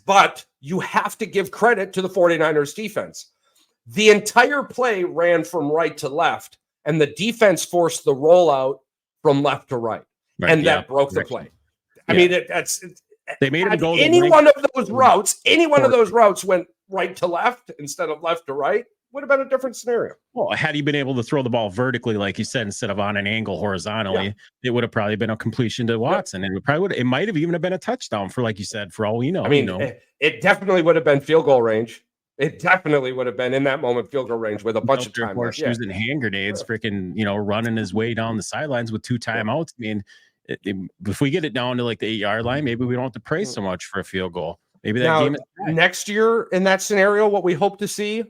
but you have to give credit to the 49ers defense. The entire play ran from right to left, and the defense forced the rollout from left to right. And that broke the play. I mean, they made him go any one of those routes went right to left instead of left to right, would have been a different scenario. Well, had he been able to throw the ball vertically, like you said, instead of on an angle horizontally, it would have probably been a completion to Watson. And it might have even been a touchdown for, like you said, for all we know. I mean, it definitely would have been field goal range. It definitely would have been in that moment field goal range with a bunch of time. Horseshoes and hand grenades, freaking, running his way down the sidelines with 2 timeouts. I mean, if we get it down to like the 8-yard line, maybe we don't have to pray so much for a field goal. Maybe that game is next year in that scenario. What we hope to see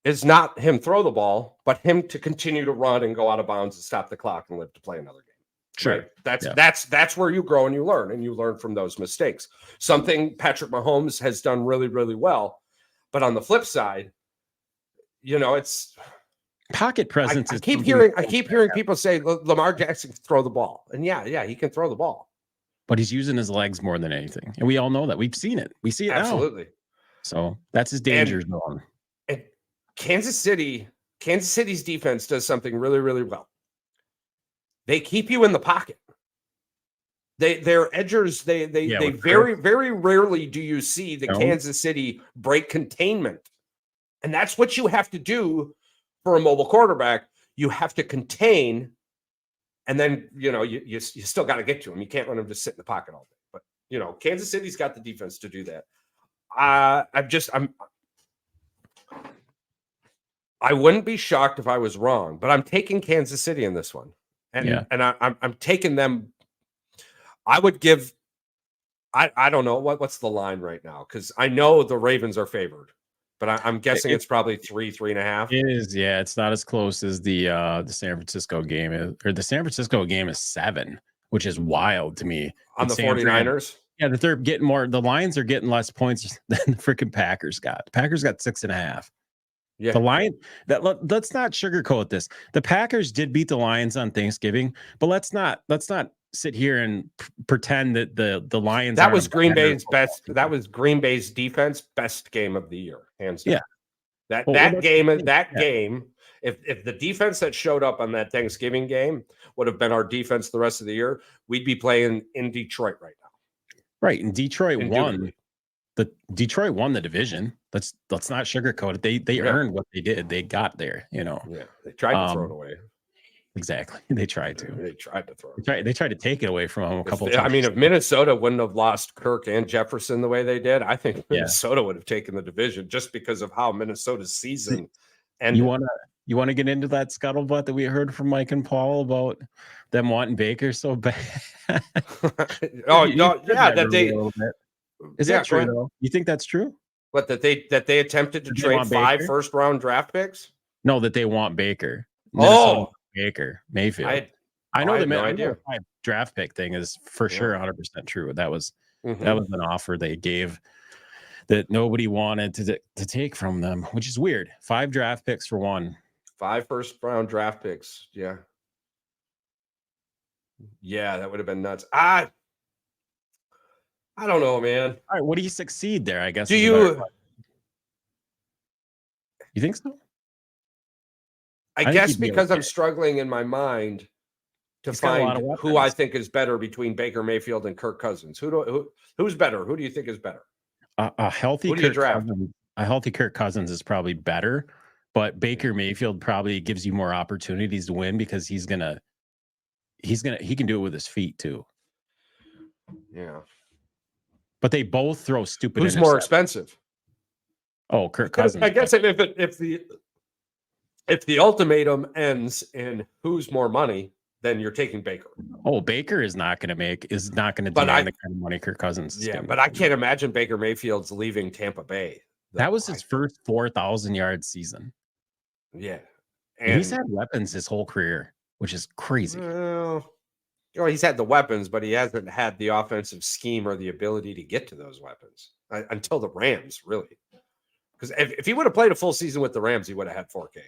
is not him throw the ball, but him to continue to run and go out of bounds and stop the clock and live to play another game. Sure. Right? That's where you grow and you learn from those mistakes. Something Patrick Mahomes has done really, really well. But on the flip side, it's pocket presence. I keep hearing people say Lamar Jackson can throw the ball. And he can throw the ball. But he's using his legs more than anything. And we all know that. We've seen it. We see it absolutely now. So that's his danger zone. And Kansas City's defense does something really, really well. They keep you in the pocket. They're edgers. They very, very rarely do you see the Kansas City break containment. And that's what you have to do for a mobile quarterback. You have to contain, and then you still got to get to him. You can't let him just sit in the pocket all day. But Kansas City's got the defense to do that. I wouldn't be shocked if I was wrong, but I'm taking Kansas City in this one. And I'm taking them. I would give I don't know what's the line right now, because I know the Ravens are favored, but I'm guessing it's probably 3.5. It is, yeah. It's not as close as the San Francisco game is, or the San Francisco game is 7, which is wild to me. On the 49ers. Yeah, that they're getting more. The Lions are getting less points than the freaking Packers got. The Packers got 6.5. Yeah. The Lions. Let's not sugarcoat this. The Packers did beat the Lions on Thanksgiving, but let's not sit here and pretend that the Lions. That was Green Bay's best. That was Green Bay's defense best game of the year, hands down. Yeah. That game. If the defense that showed up on that Thanksgiving game would have been our defense the rest of the year, we'd be playing in Detroit right now. Right, and Detroit won. Detroit won the division. Let's not sugarcoat it. They earned what they did. They got there. Yeah, they tried to throw it away. Exactly, they tried to. They tried to throw it. They tried to take it away from them a couple times. I mean, if Minnesota wouldn't have lost Kirk and Jefferson the way they did, I think Minnesota would have taken the division just because of how Minnesota's season. And you want to get into that scuttlebutt that we heard from Mike and Paul about them wanting Baker so bad? Is that true though? You think that's true? What, that they attempted to trade 5 first-round draft picks? No, that they want Baker. Baker Mayfield. I know the idea. 5 draft pick thing is for sure 100% true. That was an offer they gave that nobody wanted to take from them, which is weird. 5 draft picks for 1. 5 first-round draft picks. Yeah. Yeah, that would have been nuts. I don't know, man. All right, what do you succeed there? I guess. Do you think so? I guess because I'm struggling in my mind to find who I think is better between Baker Mayfield and Kirk Cousins. Who's better? Who do you think is better? A healthy Kirk Cousins is probably better, but Baker Mayfield probably gives you more opportunities to win because he can do it with his feet too. Yeah. But they both throw stupid. Who's more expensive? Oh, Kirk Cousins. I guess if the ultimatum ends in who's more money, then you're taking Baker. Oh, Baker is not going to demand the kind of money Kirk Cousins is but I can't imagine Baker Mayfield's leaving Tampa Bay. That was his first 4,000-yard season. Yeah. And he's had weapons his whole career, which is crazy. Well, he's had the weapons, but he hasn't had the offensive scheme or the ability to get to those weapons until the Rams, really. Because if he would have played a full season with the Rams, he would have had 4K.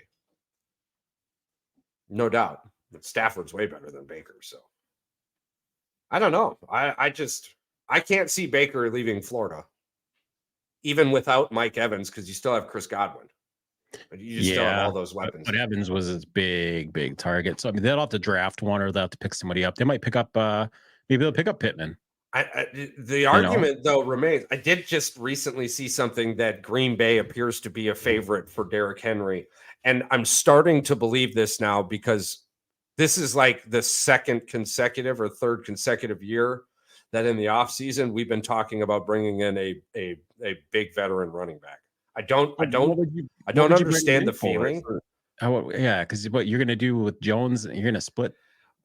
No doubt. But Stafford's way better than Baker. So I don't know. I can't see Baker leaving Florida, even without Mike Evans, because you still have Chris Godwin. But you just still have all those weapons. But Evans was his big target. So I mean, they'll have to draft one, or they'll have to pick somebody up. They might pick up. Maybe they'll pick up Pittman. The argument though remains. I did just recently see something that Green Bay appears to be a favorite for Derrick Henry, and I'm starting to believe this now because this is like the second consecutive or third consecutive year that in the offseason we've been talking about bringing in a big veteran running back. I don't understand the feeling. Because what you're going to do with Jones, you're going to split.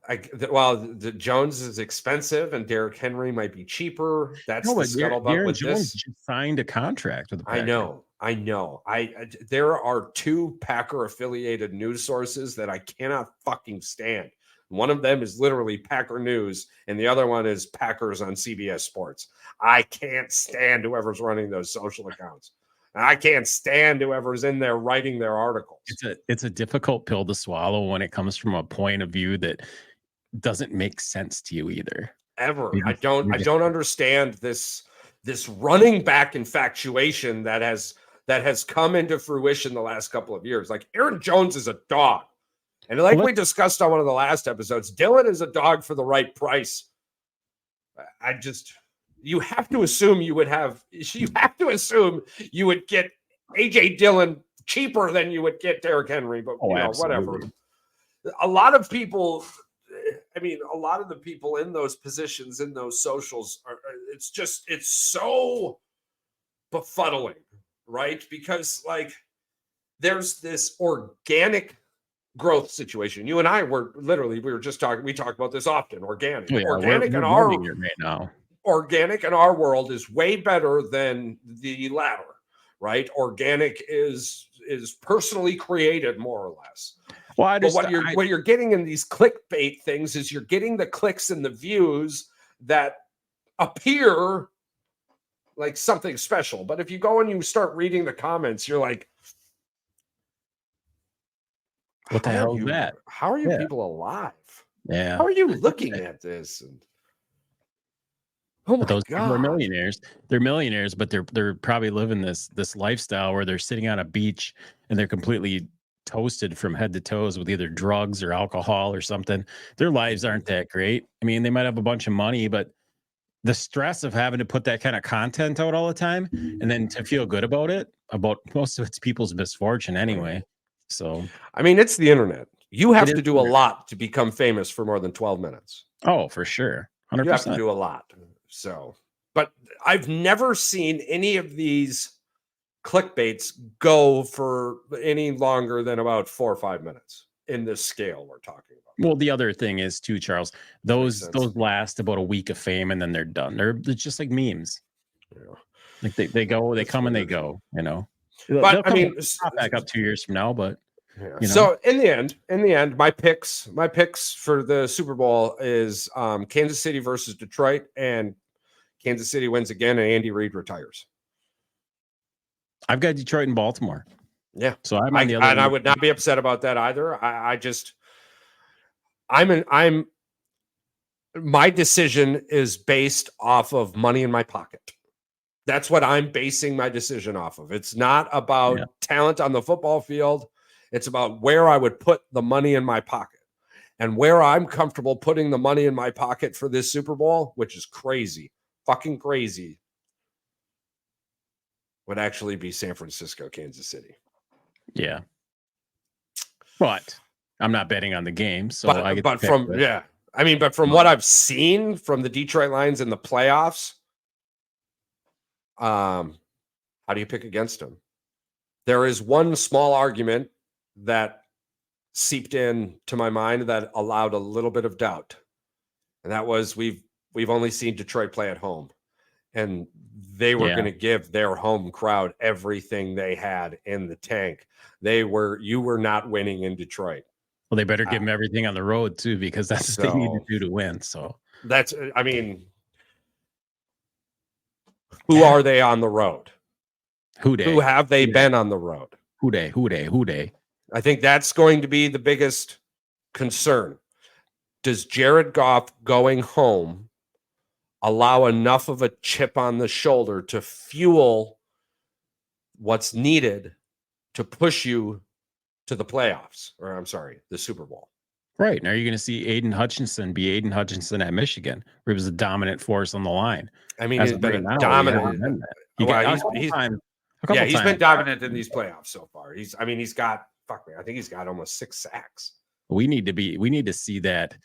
The Jones is expensive and Derrick Henry might be cheaper. That's the scuttlebutt with Jones this. Just signed a contract with the Packers. I know. There are 2 Packer affiliated news sources that I cannot fucking stand. One of them is literally Packer News, and the other one is Packers on CBS Sports. I can't stand whoever's running those social accounts. I can't stand whoever's in there writing their articles. It's a difficult pill to swallow when it comes from a point of view that doesn't make sense to you either. Ever. I don't understand this running back infatuation that has come into fruition the last couple of years. Like Aaron Jones is a dog. And like we discussed on one of the last episodes, Dillon is a dog for the right price. You have to assume you would get AJ Dillon cheaper than you would get Derrick Henry, but whatever. A lot of the people in those positions, in those socials it's so befuddling, right? Because like there's this organic growth situation. You and I were just talking. We talk about this often. Organic, Oh, yeah, organic, we're and our doing it right now. Organic in our world is way better than the latter, right? Organic is personally created, more or less. Well, what you're getting in these clickbait things is you're getting the clicks and the views that appear like something special. But if you go and you start reading the comments, you're like, what the hell is that? How are you people alive? Yeah. How are you looking at this? And oh my those people are God. millionaires. They're millionaires, but they're probably living this lifestyle where they're sitting on a beach and they're completely toasted from head to toes with either drugs or alcohol or something. Their lives aren't that great. I mean, they might have a bunch of money, but the stress of having to put that kind of content out all the time and then to feel good about it, about most of it's people's misfortune anyway. So, I mean, it's the internet. You have to do a lot to become famous for more than 12 minutes. Oh, for sure. 100%. You have to do a lot. So, but I've never seen any of these clickbaits go for any longer than about 4 or 5 minutes in this scale we're talking about. Well, the other thing is too, Charles, those last about a week of fame and then they're done. They're just like memes. Yeah. Like they go, they come and they go, you know. But I mean, pop back up 2 years from now, but yeah. You know. So in the end, my picks for the Super Bowl is Kansas City versus Detroit, and Kansas City wins again, and Andy Reid retires. I've got Detroit and Baltimore. Yeah. So I'm on the other and I would not be upset about that either. My decision is based off of money in my pocket. That's what I'm basing my decision off of. It's not about talent on the football field. It's about where I would put the money in my pocket. And where I'm comfortable putting the money in my pocket for this Super Bowl, which is crazy, fucking crazy, would actually be San Francisco, Kansas City. Yeah. But I'm not betting on the game. So from what I've seen from the Detroit Lions in the playoffs, how do you pick against them? There is one small argument that seeped in to my mind that allowed a little bit of doubt. And that was we've only seen Detroit play at home. And they were going to give their home crowd everything they had in the tank. You were not winning in Detroit. Well, they better give them everything on the road too, because that's what they need to do to win. So who are they on the road? Who have they been on the road? Who they? I think that's going to be the biggest concern. Does Jared Goff going home allow enough of a chip on the shoulder to fuel what's needed to push you to the playoffs, the Super Bowl? Right. Now you're going to see Aiden Hutchinson at Michigan, where he was a dominant force on the line. I mean, he's been a dominant. He's been dominant in these playoffs so far. He's got, I think he's got almost 6 sacks. We need to see that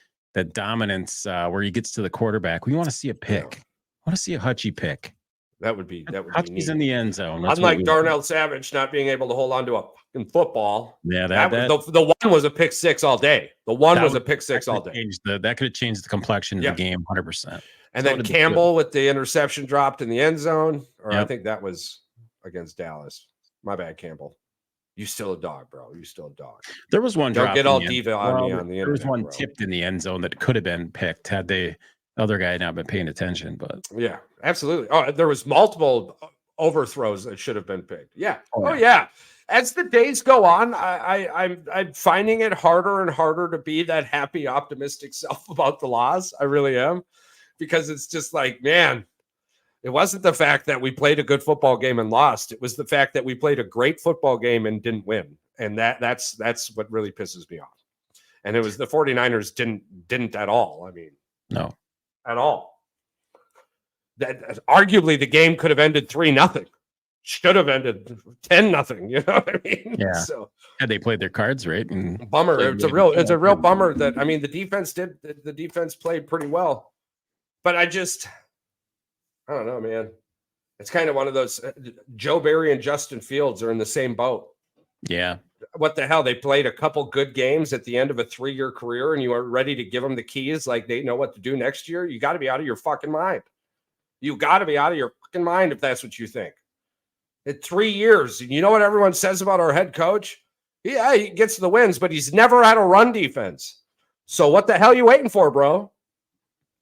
dominance where he gets to the quarterback. We want to see a pick. I want to see a Hutchie pick. That would be Hutchie's in the end zone. That's unlike Darnell Savage not being able to hold on to a fucking football. Yeah, the one was a pick six all day. That could have changed the complexion of the game 100%. And then Campbell with the interception dropped in the end zone, I think that was against Dallas. My bad, Campbell. You still a dog, bro. You still a dog. There was one. Don't get all diva on me on the internet. There was one tipped in the end zone that could have been picked had the other guy not been paying attention. But yeah, absolutely. Oh, there was multiple overthrows that should have been picked. Yeah. Oh yeah. As the days go on, I'm finding it harder and harder to be that happy, optimistic self about the laws. I really am, because it's just like, man. It wasn't the fact that we played a good football game and lost. It was the fact that we played a great football game and didn't win. And that's what really pisses me off. And it was the 49ers didn't at all. I mean, no, at all. That arguably the game could have ended 3-0. Should have ended 10-0. You know what I mean? Yeah. So had they played their cards right, and bummer. It's a real bummer that the defense played pretty well, but I don't know, man. It's kind of one of those. Joe Barry and Justin Fields are in the same boat. Yeah. What the hell? They played a couple good games at the end of a 3-year career, and you are ready to give them the keys like they know what to do next year? You got to be out of your fucking mind. You got to be out of your fucking mind if that's what you think. In 3 years, you know what everyone says about our head coach? Yeah, he gets the wins, but he's never had a run defense. So what the hell are you waiting for, bro?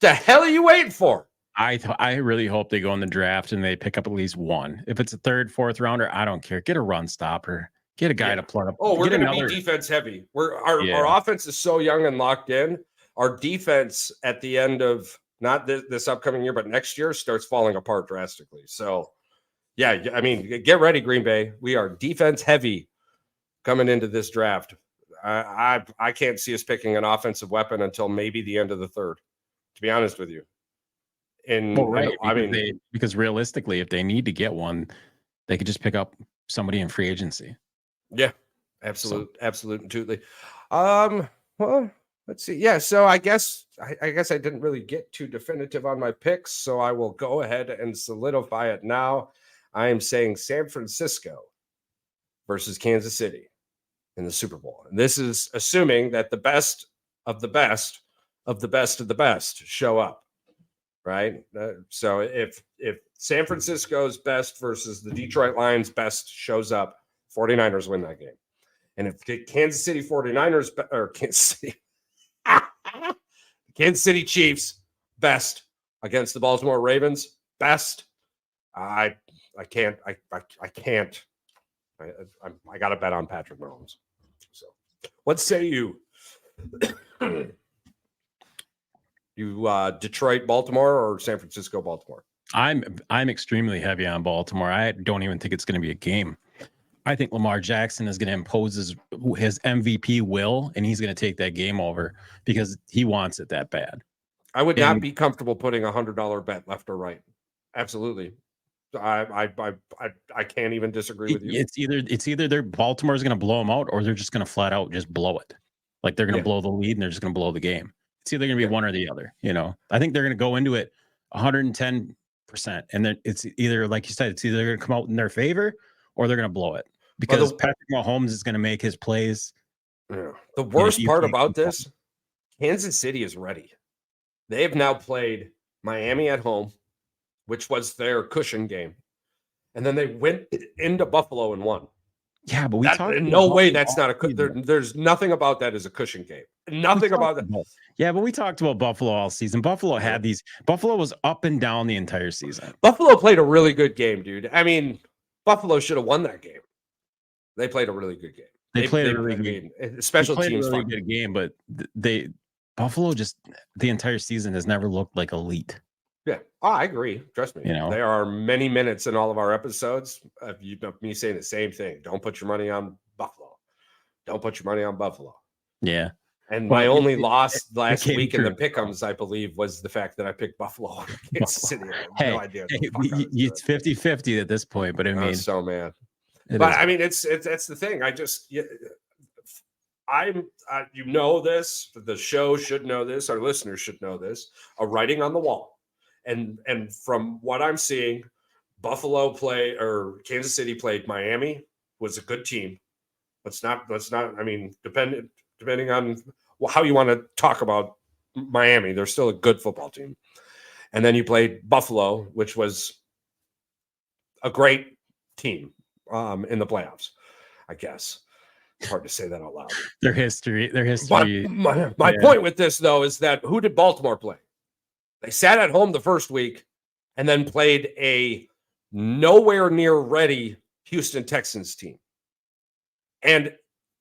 The hell are you waiting for? I really hope they go in the draft and they pick up at least one. If it's a third, fourth rounder, I don't care. Get a run stopper. Get a guy to plug up. Oh, we're going to be defense heavy. Our offense is so young and locked in. Our defense at the end of not this upcoming year, but next year starts falling apart drastically. So, yeah, I mean, get ready, Green Bay. We are defense heavy coming into this draft. I can't see us picking an offensive weapon until maybe the end of the third, to be honest with you. Because realistically, if they need to get one, they could just pick up somebody in free agency. Yeah, absolute and totally. Well, let's see. Yeah, so I guess I didn't really get too definitive on my picks, so I will go ahead and solidify it now. I am saying San Francisco versus Kansas City in the Super Bowl. And this is assuming that the best of the best of the best of the best show up. Right. So if San Francisco's best versus the Detroit Lions best shows up, 49ers win that game. And if the Kansas City 49ers or Kansas City Chiefs best against the Baltimore Ravens best, I can't. I got to bet on Patrick Mahomes. So what say you? You Detroit, Baltimore, or San Francisco, Baltimore? I'm extremely heavy on Baltimore. I don't even think it's going to be a game. I think Lamar Jackson is going to impose his MVP will, and he's going to take that game over because he wants it that bad. I would not be comfortable putting $100 bet left or right. Absolutely. I can't even disagree with you. It's either Baltimore's going to blow them out or they're just going to flat out just blow it. Like they're going to blow the lead and they're just going to blow the game. It's either going to be one or the other, you know. I think they're going to go into it 110%. And then it's either, like you said, it's either going to come out in their favor or they're going to blow it because Patrick Mahomes is going to make his plays. Yeah. The worst part about this, Kansas City is ready. They have now played Miami at home, which was their cushion game. And then they went into Buffalo and won. Yeah, but that's not a there's nothing about that as a cushion game. Nothing about that. Yeah, but we talked about Buffalo all season. Buffalo was up and down the entire season. Buffalo played a really good game, dude. I mean, Buffalo should have won that game. They played a really good game. They played a really good game. Special teams really good game, but Buffalo just the entire season has never looked like elite. Yeah, I agree. Trust me. There are many minutes in all of our episodes of me saying the same thing. Don't put your money on Buffalo. Don't put your money on Buffalo. Yeah. And my only loss last week in the pick'ems, I believe, was the fact that I picked Buffalo. Kansas City. I have no idea. It's 50-50 at this point, but I mean, so man. But I mean, it's the thing. You know this. The show should know this. Our listeners should know this. A writing on the wall. And from what I'm seeing, Kansas City played Miami, was a good team. Let's not. I mean, depending on how you want to talk about Miami, they're still a good football team. And then you played Buffalo, which was a great team in the playoffs, I guess. It's hard to say that out loud. Their history. My point with this, though, is that who did Baltimore play? They sat at home the first week and then played a nowhere near ready Houston Texans team. And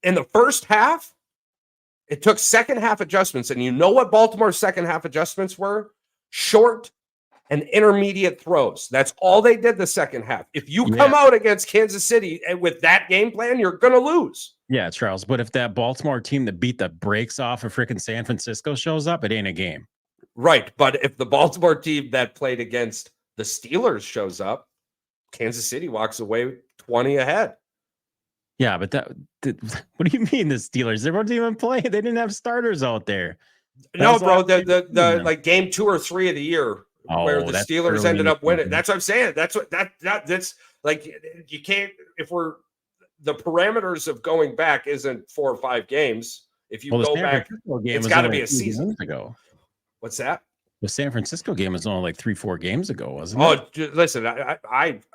in the first half, it took second half adjustments. And you know what Baltimore's second half adjustments were? Short and intermediate throws. That's all they did the second half. If you come out against Kansas City with that game plan, you're going to lose. Yeah, Charles. But if that Baltimore team that beat the brakes off of freaking San Francisco shows up, it ain't a game. Right, but if the Baltimore team that played against the Steelers shows up, Kansas City walks away 20 ahead. Yeah, but what do you mean the Steelers? They weren't even playing. They didn't have starters out there. No, bro, the like game 2 or 3 of the year where the Steelers ended up winning. That's what I'm saying. That's like you can't the parameters of going back isn't 4 or 5 games. If you go back, it's got to be a season ago. What's that? The San Francisco game was only like 3-4 games ago, wasn't it? Oh, listen,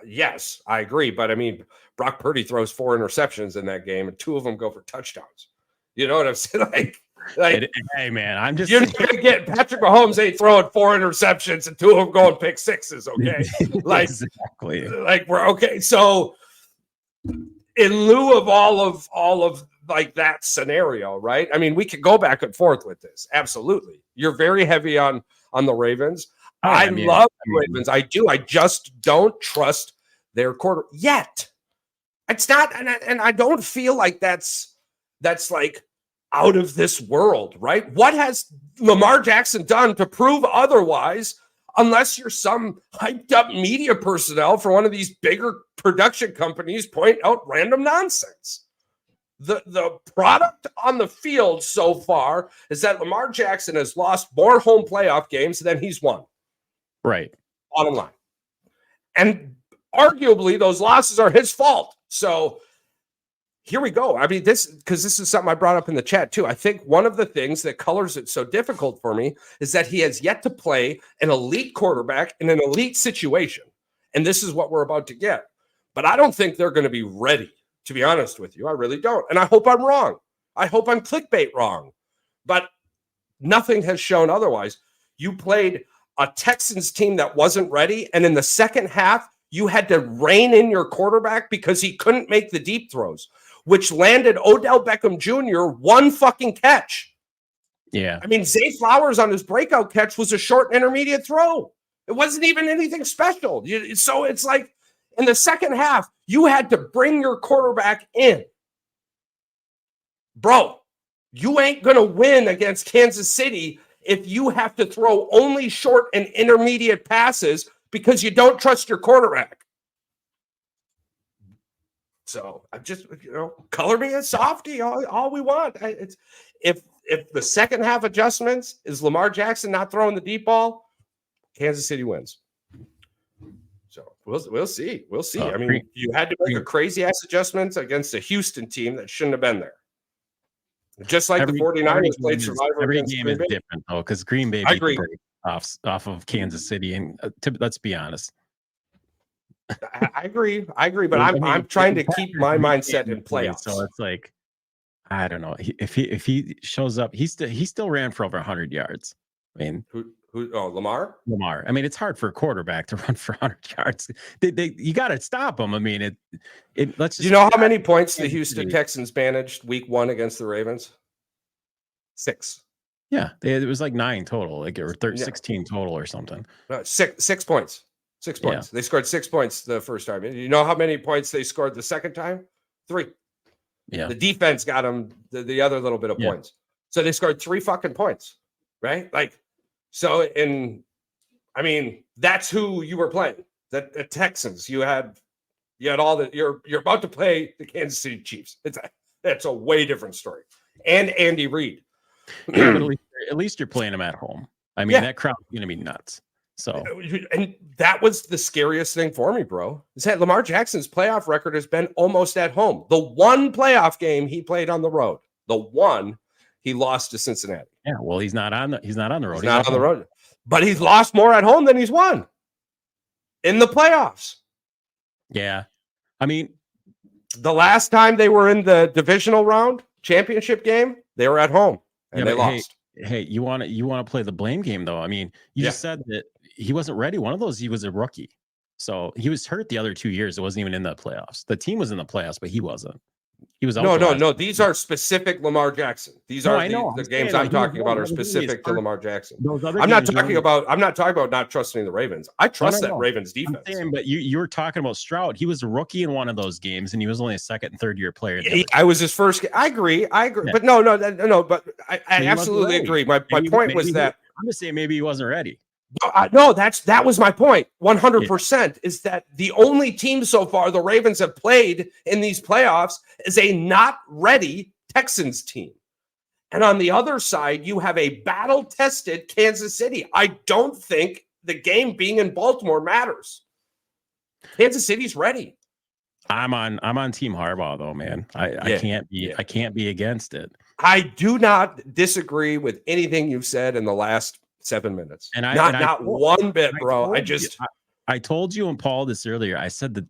yes, I agree. But I mean, Brock Purdy throws 4 interceptions in that game, and 2 of them go for touchdowns. You know what I'm saying? Like hey, man, I'm just you're going to get Patrick Mahomes ain't throwing 4 interceptions and 2 of them going pick sixes. Okay, like exactly. Like we're okay. So in lieu of all of like that scenario, right? I mean, we could go back and forth with this. Absolutely, you're very heavy on the Ravens. I love the Ravens. I do. I just don't trust their quarter yet. It's not, and I don't feel like that's like out of this world, right? What has Lamar Jackson done to prove otherwise? Unless you're some hyped up media personnel for one of these bigger production companies point out random nonsense. The product on the field so far is that Lamar Jackson has lost more home playoff games than he's won. Right. Bottom line. And arguably those losses are his fault. So here we go. I mean, this is something I brought up in the chat too. I think one of the things that colors it so difficult for me is that he has yet to play an elite quarterback in an elite situation. And this is what we're about to get. But I don't think they're going to be ready, to be honest with you. I really don't. And I hope I'm wrong. I hope I'm clickbait wrong. But nothing has shown otherwise. You played a Texans team that wasn't ready. And in the second half, you had to rein in your quarterback because he couldn't make the deep throws, which landed Odell Beckham Jr. 1 fucking catch. Yeah. I mean, Zay Flowers on his breakout catch was a short and intermediate throw. It wasn't even anything special. So it's like in the second half, you had to bring your quarterback in. Bro, you ain't going to win against Kansas City if you have to throw only short and intermediate passes because you don't trust your quarterback. So I just, color me a softie all we want. It's if the second half adjustments is Lamar Jackson not throwing the deep ball, Kansas City wins. So we'll see. We'll see. I mean, you had to make a crazy ass adjustment against a Houston team that shouldn't have been there. Just like the 49ers played Survivor. Every game is different though, because Green Bay beat the Braves off of Kansas City, and let's be honest. I agree, but I'm trying to keep my mindset in playoffs. So it's like, I don't know. If he shows up, he still ran for over 100 yards. I mean, Lamar? Lamar. I mean, it's hard for a quarterback to run for 100 yards. You got to stop him. I mean, let's just. Do you know how many points the Houston Texans managed week 1 against the Ravens? 6. Yeah, it was like 9 total, or 16 total or something. No, 6 points. 6 points. Yeah. They scored 6 points the first time. You know how many points they scored the second time? 3. Yeah. The defense got them the other little bit of points. So they scored 3 fucking points, right? Like, so I mean, that's who you were playing. The Texans. You had all the. You're about to play the Kansas City Chiefs. It's a way different story. And Andy Reid. Yeah, but at least you're playing them at home. I mean, that crowd's going to be nuts. So, and that was the scariest thing for me, bro. Is that Lamar Jackson's playoff record has been almost at home. The one playoff game he played on the road, the one he lost to Cincinnati. Yeah, well, he's not on the road. He's not on the road, but he's lost more at home than he's won in the playoffs. Yeah, I mean, the last time they were in the divisional round championship game, they were at home and they lost. Hey, you want to play the blame game though? I mean, you just said that he wasn't ready. One of those, he was a rookie, so he was hurt the other 2 years. It wasn't even in the playoffs. The team was in the playoffs, but he wasn't. He was out. No. These are specific Lamar Jackson. These are the games I'm talking about are specific to Lamar Jackson. I'm not talking about not trusting the Ravens. I trust that Ravens defense. But you were talking about Stroud. He was a rookie in one of those games, and he was only a second and third year player. I was his first. I agree. Yeah. But no. But I absolutely agree. My point was that I'm just saying maybe he wasn't ready. No, that was my point. 100% is that the only team so far the Ravens have played in these playoffs is a not ready Texans team. And on the other side, you have a battle-tested Kansas City. I don't think the game being in Baltimore matters. Kansas City's ready. I'm on Team Harbaugh though, man. I can't be against it. I do not disagree with anything you've said in the last 7 minutes. And not one bit, bro. I told you and Paul this earlier. I said that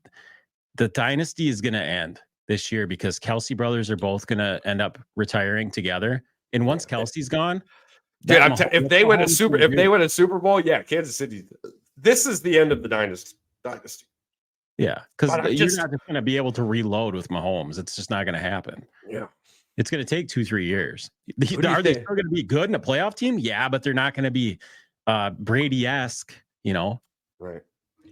the dynasty is going to end this year because Kelsey brothers are both going to end up retiring together. And once Kelsey's gone, dude, if they win a Super Bowl, yeah, Kansas City. This is the end of the dynasty. Yeah, because you're not just going to be able to reload with Mahomes. It's just not going to happen. Yeah. It's going to take 2-3 years. Are they still going to be good in a playoff team? Yeah, but they're not going to be Brady-esque, you know? Right.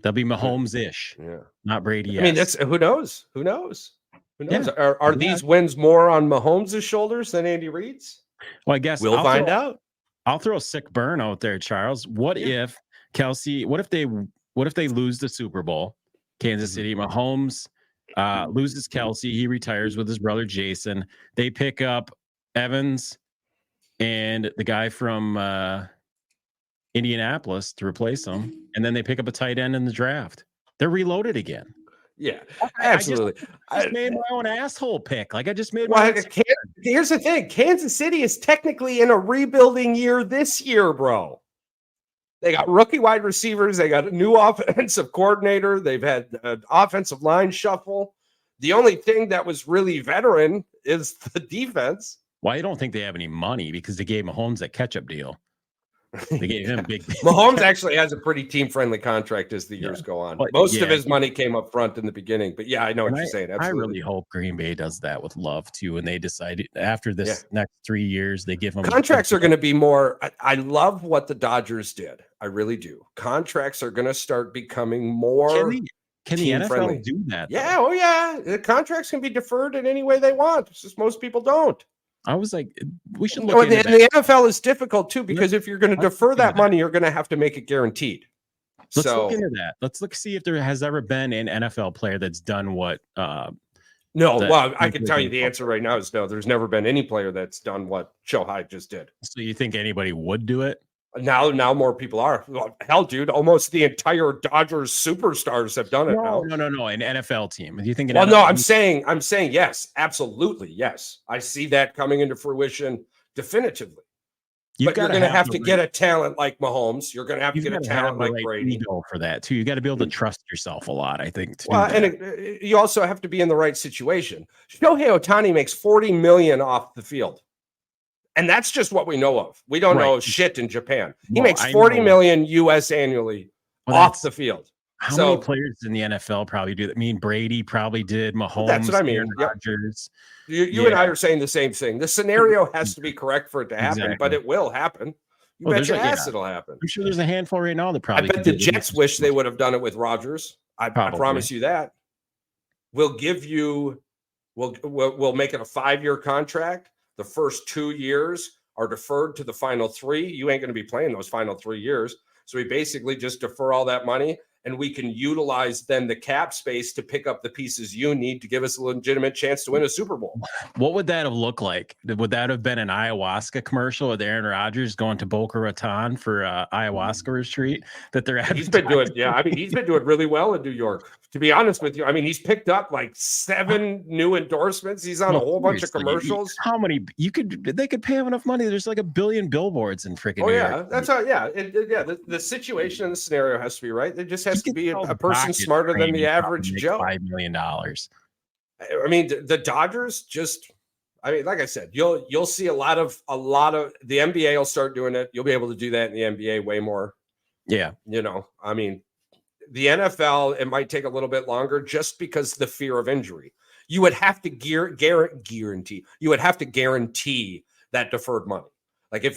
They'll be Mahomes-ish, not Brady-esque. I mean, that's who knows? Yeah. Are these wins more on Mahomes' shoulders than Andy Reid's? Well, I guess we'll find out. I'll throw a sick burn out there, Charles. What if they lose the Super Bowl? Kansas City, Mahomes loses Kelsey. He retires with his brother Jason. They pick up Evans and the guy from Indianapolis to replace him, and then they pick up a tight end in the draft. They're reloaded again. Yeah, absolutely. I just made my own asshole pick. Like I just made. Here's the thing: Kansas City is technically in a rebuilding year this year, bro. They got rookie wide receivers. They got a new offensive coordinator. They've had an offensive line shuffle. The only thing that was really veteran is the defense. Well, I don't think they have any money because they gave Mahomes that catch-up deal. They gave him big. Mahomes actually has a pretty team-friendly contract as the years go on. But most of his money came up front in the beginning. But yeah, I know what you're saying. Absolutely. I really hope Green Bay does that with Love too. And they decide after this next 3 years, they give him contracts are going to be more. I love what the Dodgers did. I really do. Contracts are going to start becoming more. Can the NFL do that? Yeah. Though? Oh yeah. The contracts can be deferred in any way they want. It's just most people don't. I was like, we should look into that. The NFL is difficult too, because if you're going to defer that money, you're going to have to make it guaranteed. Let's look into that. Let's see if there has ever been an NFL player that's done what. No, well, I can tell you the answer right now is no. There's never been any player that's done what Shohei just did. So you think anybody would do it? Now more people are. Well, hell, dude, almost the entire Dodgers superstars have done it now. No, an NFL team. Do you think? Well, no, I'm saying yes, absolutely, yes. I see that coming into fruition definitively. But you're going to have to get a talent like Mahomes. You're going to have to get a talent like Brady for that too. You got to be able to trust yourself a lot, I think. And you also have to be in the right situation. Shohei Ohtani makes $40 million off the field. And that's just what we know of. We don't know shit in Japan. He makes $40 million US annually off the field. How many players in the NFL probably do that? I mean, Brady probably did. Mahomes, that's what I mean. Rodgers. You and I are saying the same thing. The scenario has to be correct for it to happen, but it will happen. You bet your ass it'll happen. I'm sure there's a handful right now that probably. I bet the Jets wish they would have done it with Rodgers. I promise you that. We'll give you. We'll make it a 5-year contract. The first 2 years are deferred to the final 3. You ain't going to be playing those final 3 years. So we basically just defer all that money, and we can utilize then the cap space to pick up the pieces you need to give us a legitimate chance to win a Super Bowl. What would that have looked like? Would that have been an ayahuasca commercial with Aaron Rodgers going to Boca Raton for ayahuasca retreat that they're at? He's been doing, he's been doing really well in New York. To be honest with you, I mean, he's picked up like 7 new endorsements. He's on a whole bunch of commercials. How many they could pay him enough money? There's like 1 billion billboards in freaking New York. That's how. The situation and the scenario has to be right. There just has to be a person smarter than the average Joe. $5 million. I mean, the Dodgers just. I mean, like I said, you'll see a lot of the NBA will start doing it. You'll be able to do that in the NBA way more. Yeah, I mean. The NFL, it might take a little bit longer just because the fear of injury. You would have to guarantee. You would have to guarantee that deferred money. Like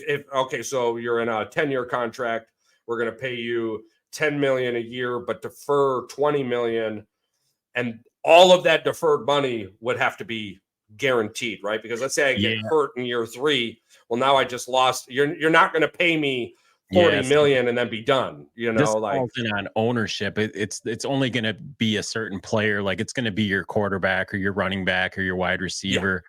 so you're in a 10-year contract. We're going to pay you $10 million a year, but defer $20 million, and all of that deferred money would have to be guaranteed, right? Because let's say I get hurt in year 3. Well, now I just lost. You're not going to pay me $40 million and then be done. This falls in on ownership. It's only going to be a certain player. Like it's going to be your quarterback or your running back or your wide receiver.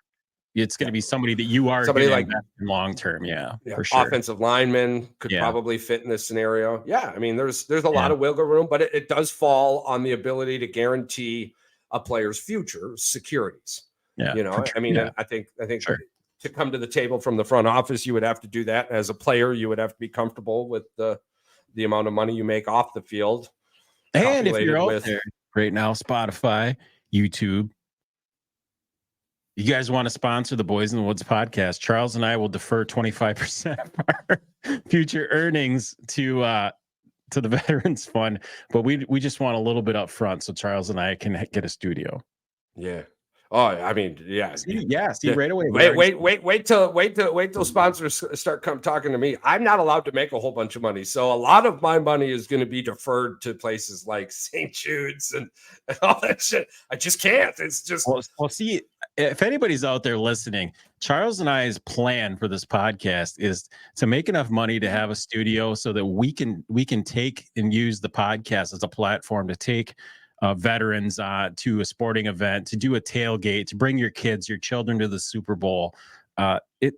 Yeah. It's going to be somebody that you are somebody like long term. Yeah, for sure. Offensive lineman could probably fit in this scenario. Yeah, I mean, there's a lot of wiggle room, but it does fall on the ability to guarantee a player's future securities. Yeah, you know, I mean, I think sure. To come to the table from the front office, you would have to do that. As a player, you would have to be comfortable with the amount of money you make off the field. And if you're out there right now, Spotify, YouTube, you guys want to sponsor the Boys in the Woods podcast, Charles and I will defer 25% of our future earnings to the Veterans Fund, but we just want a little bit up front so Charles and I can get a studio. Yeah. Oh, I mean, yeah. See, right away. Wait till sponsors start talking to me. I'm not allowed to make a whole bunch of money. So a lot of my money is going to be deferred to places like St. Jude's and all that shit. I just can't. It's just. Well, see, if anybody's out there listening, Charles and I's plan for this podcast is to make enough money to have a studio so that we can take and use the podcast as a platform to take veterans to a sporting event, to do a tailgate, to bring your kids, your children to the Super Bowl.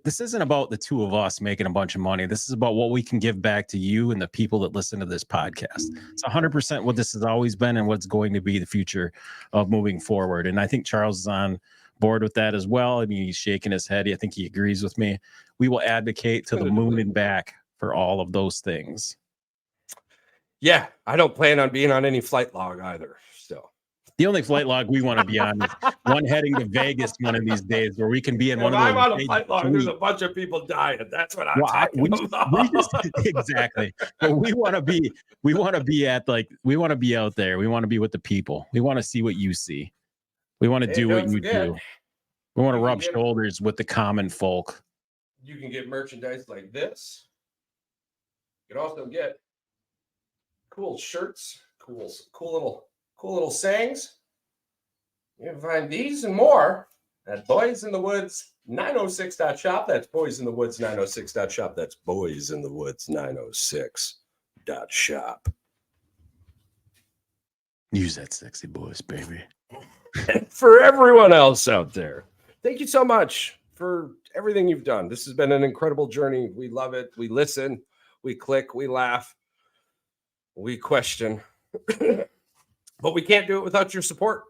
This isn't about the two of us making a bunch of money. This is about what we can give back to you and the people that listen to this podcast. It's 100% what this has always been and what's going to be the future of moving forward. And I think Charles is on board with that as well. I mean, he's shaking his head. I think he agrees with me. We will advocate to the moon and back for all of those things. Yeah, I don't plan on being on any flight log either. So the only flight log we want to be on is one heading to Vegas one of these days, where we can be in one of those. I'm on a flight log. There's a bunch of people dying. That's what I'm talking about. Exactly. But we want to be out there. We want to be with the people. We want to see what you see. We want to do what you do. We want to rub shoulders with the common folk. You can get merchandise like this. You can also get cool shirts, cool little sayings. You can find these and more at Boys in the Woods 906.shop. That's Boys in the Woods 906.shop. That's Boys in the Woods 906.shop. Use that sexy voice, baby. And for everyone else out there, thank you so much for everything you've done. This has been an incredible journey. We love it. We listen, we click, we laugh, we question, but we can't do it without your support.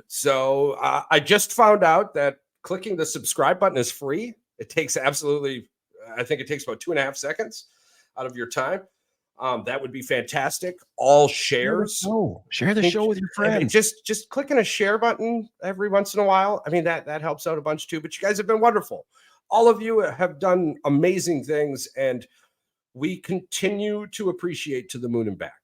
So I just found out that clicking the subscribe button is free. It takes I think it takes about 2.5 seconds out of your time. That would be fantastic. All shares. Share the show with your friends. Just clicking a share button every once in a while. I mean, that helps out a bunch too. But you guys have been wonderful. All of you have done amazing things, and we continue to appreciate to the moon and back.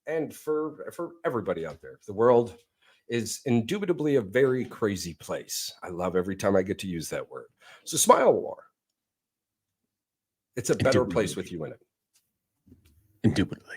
And for everybody out there, the world is indubitably a very crazy place. I love every time I get to use that word. So smile more. It's a better place with you in it. Indubitably.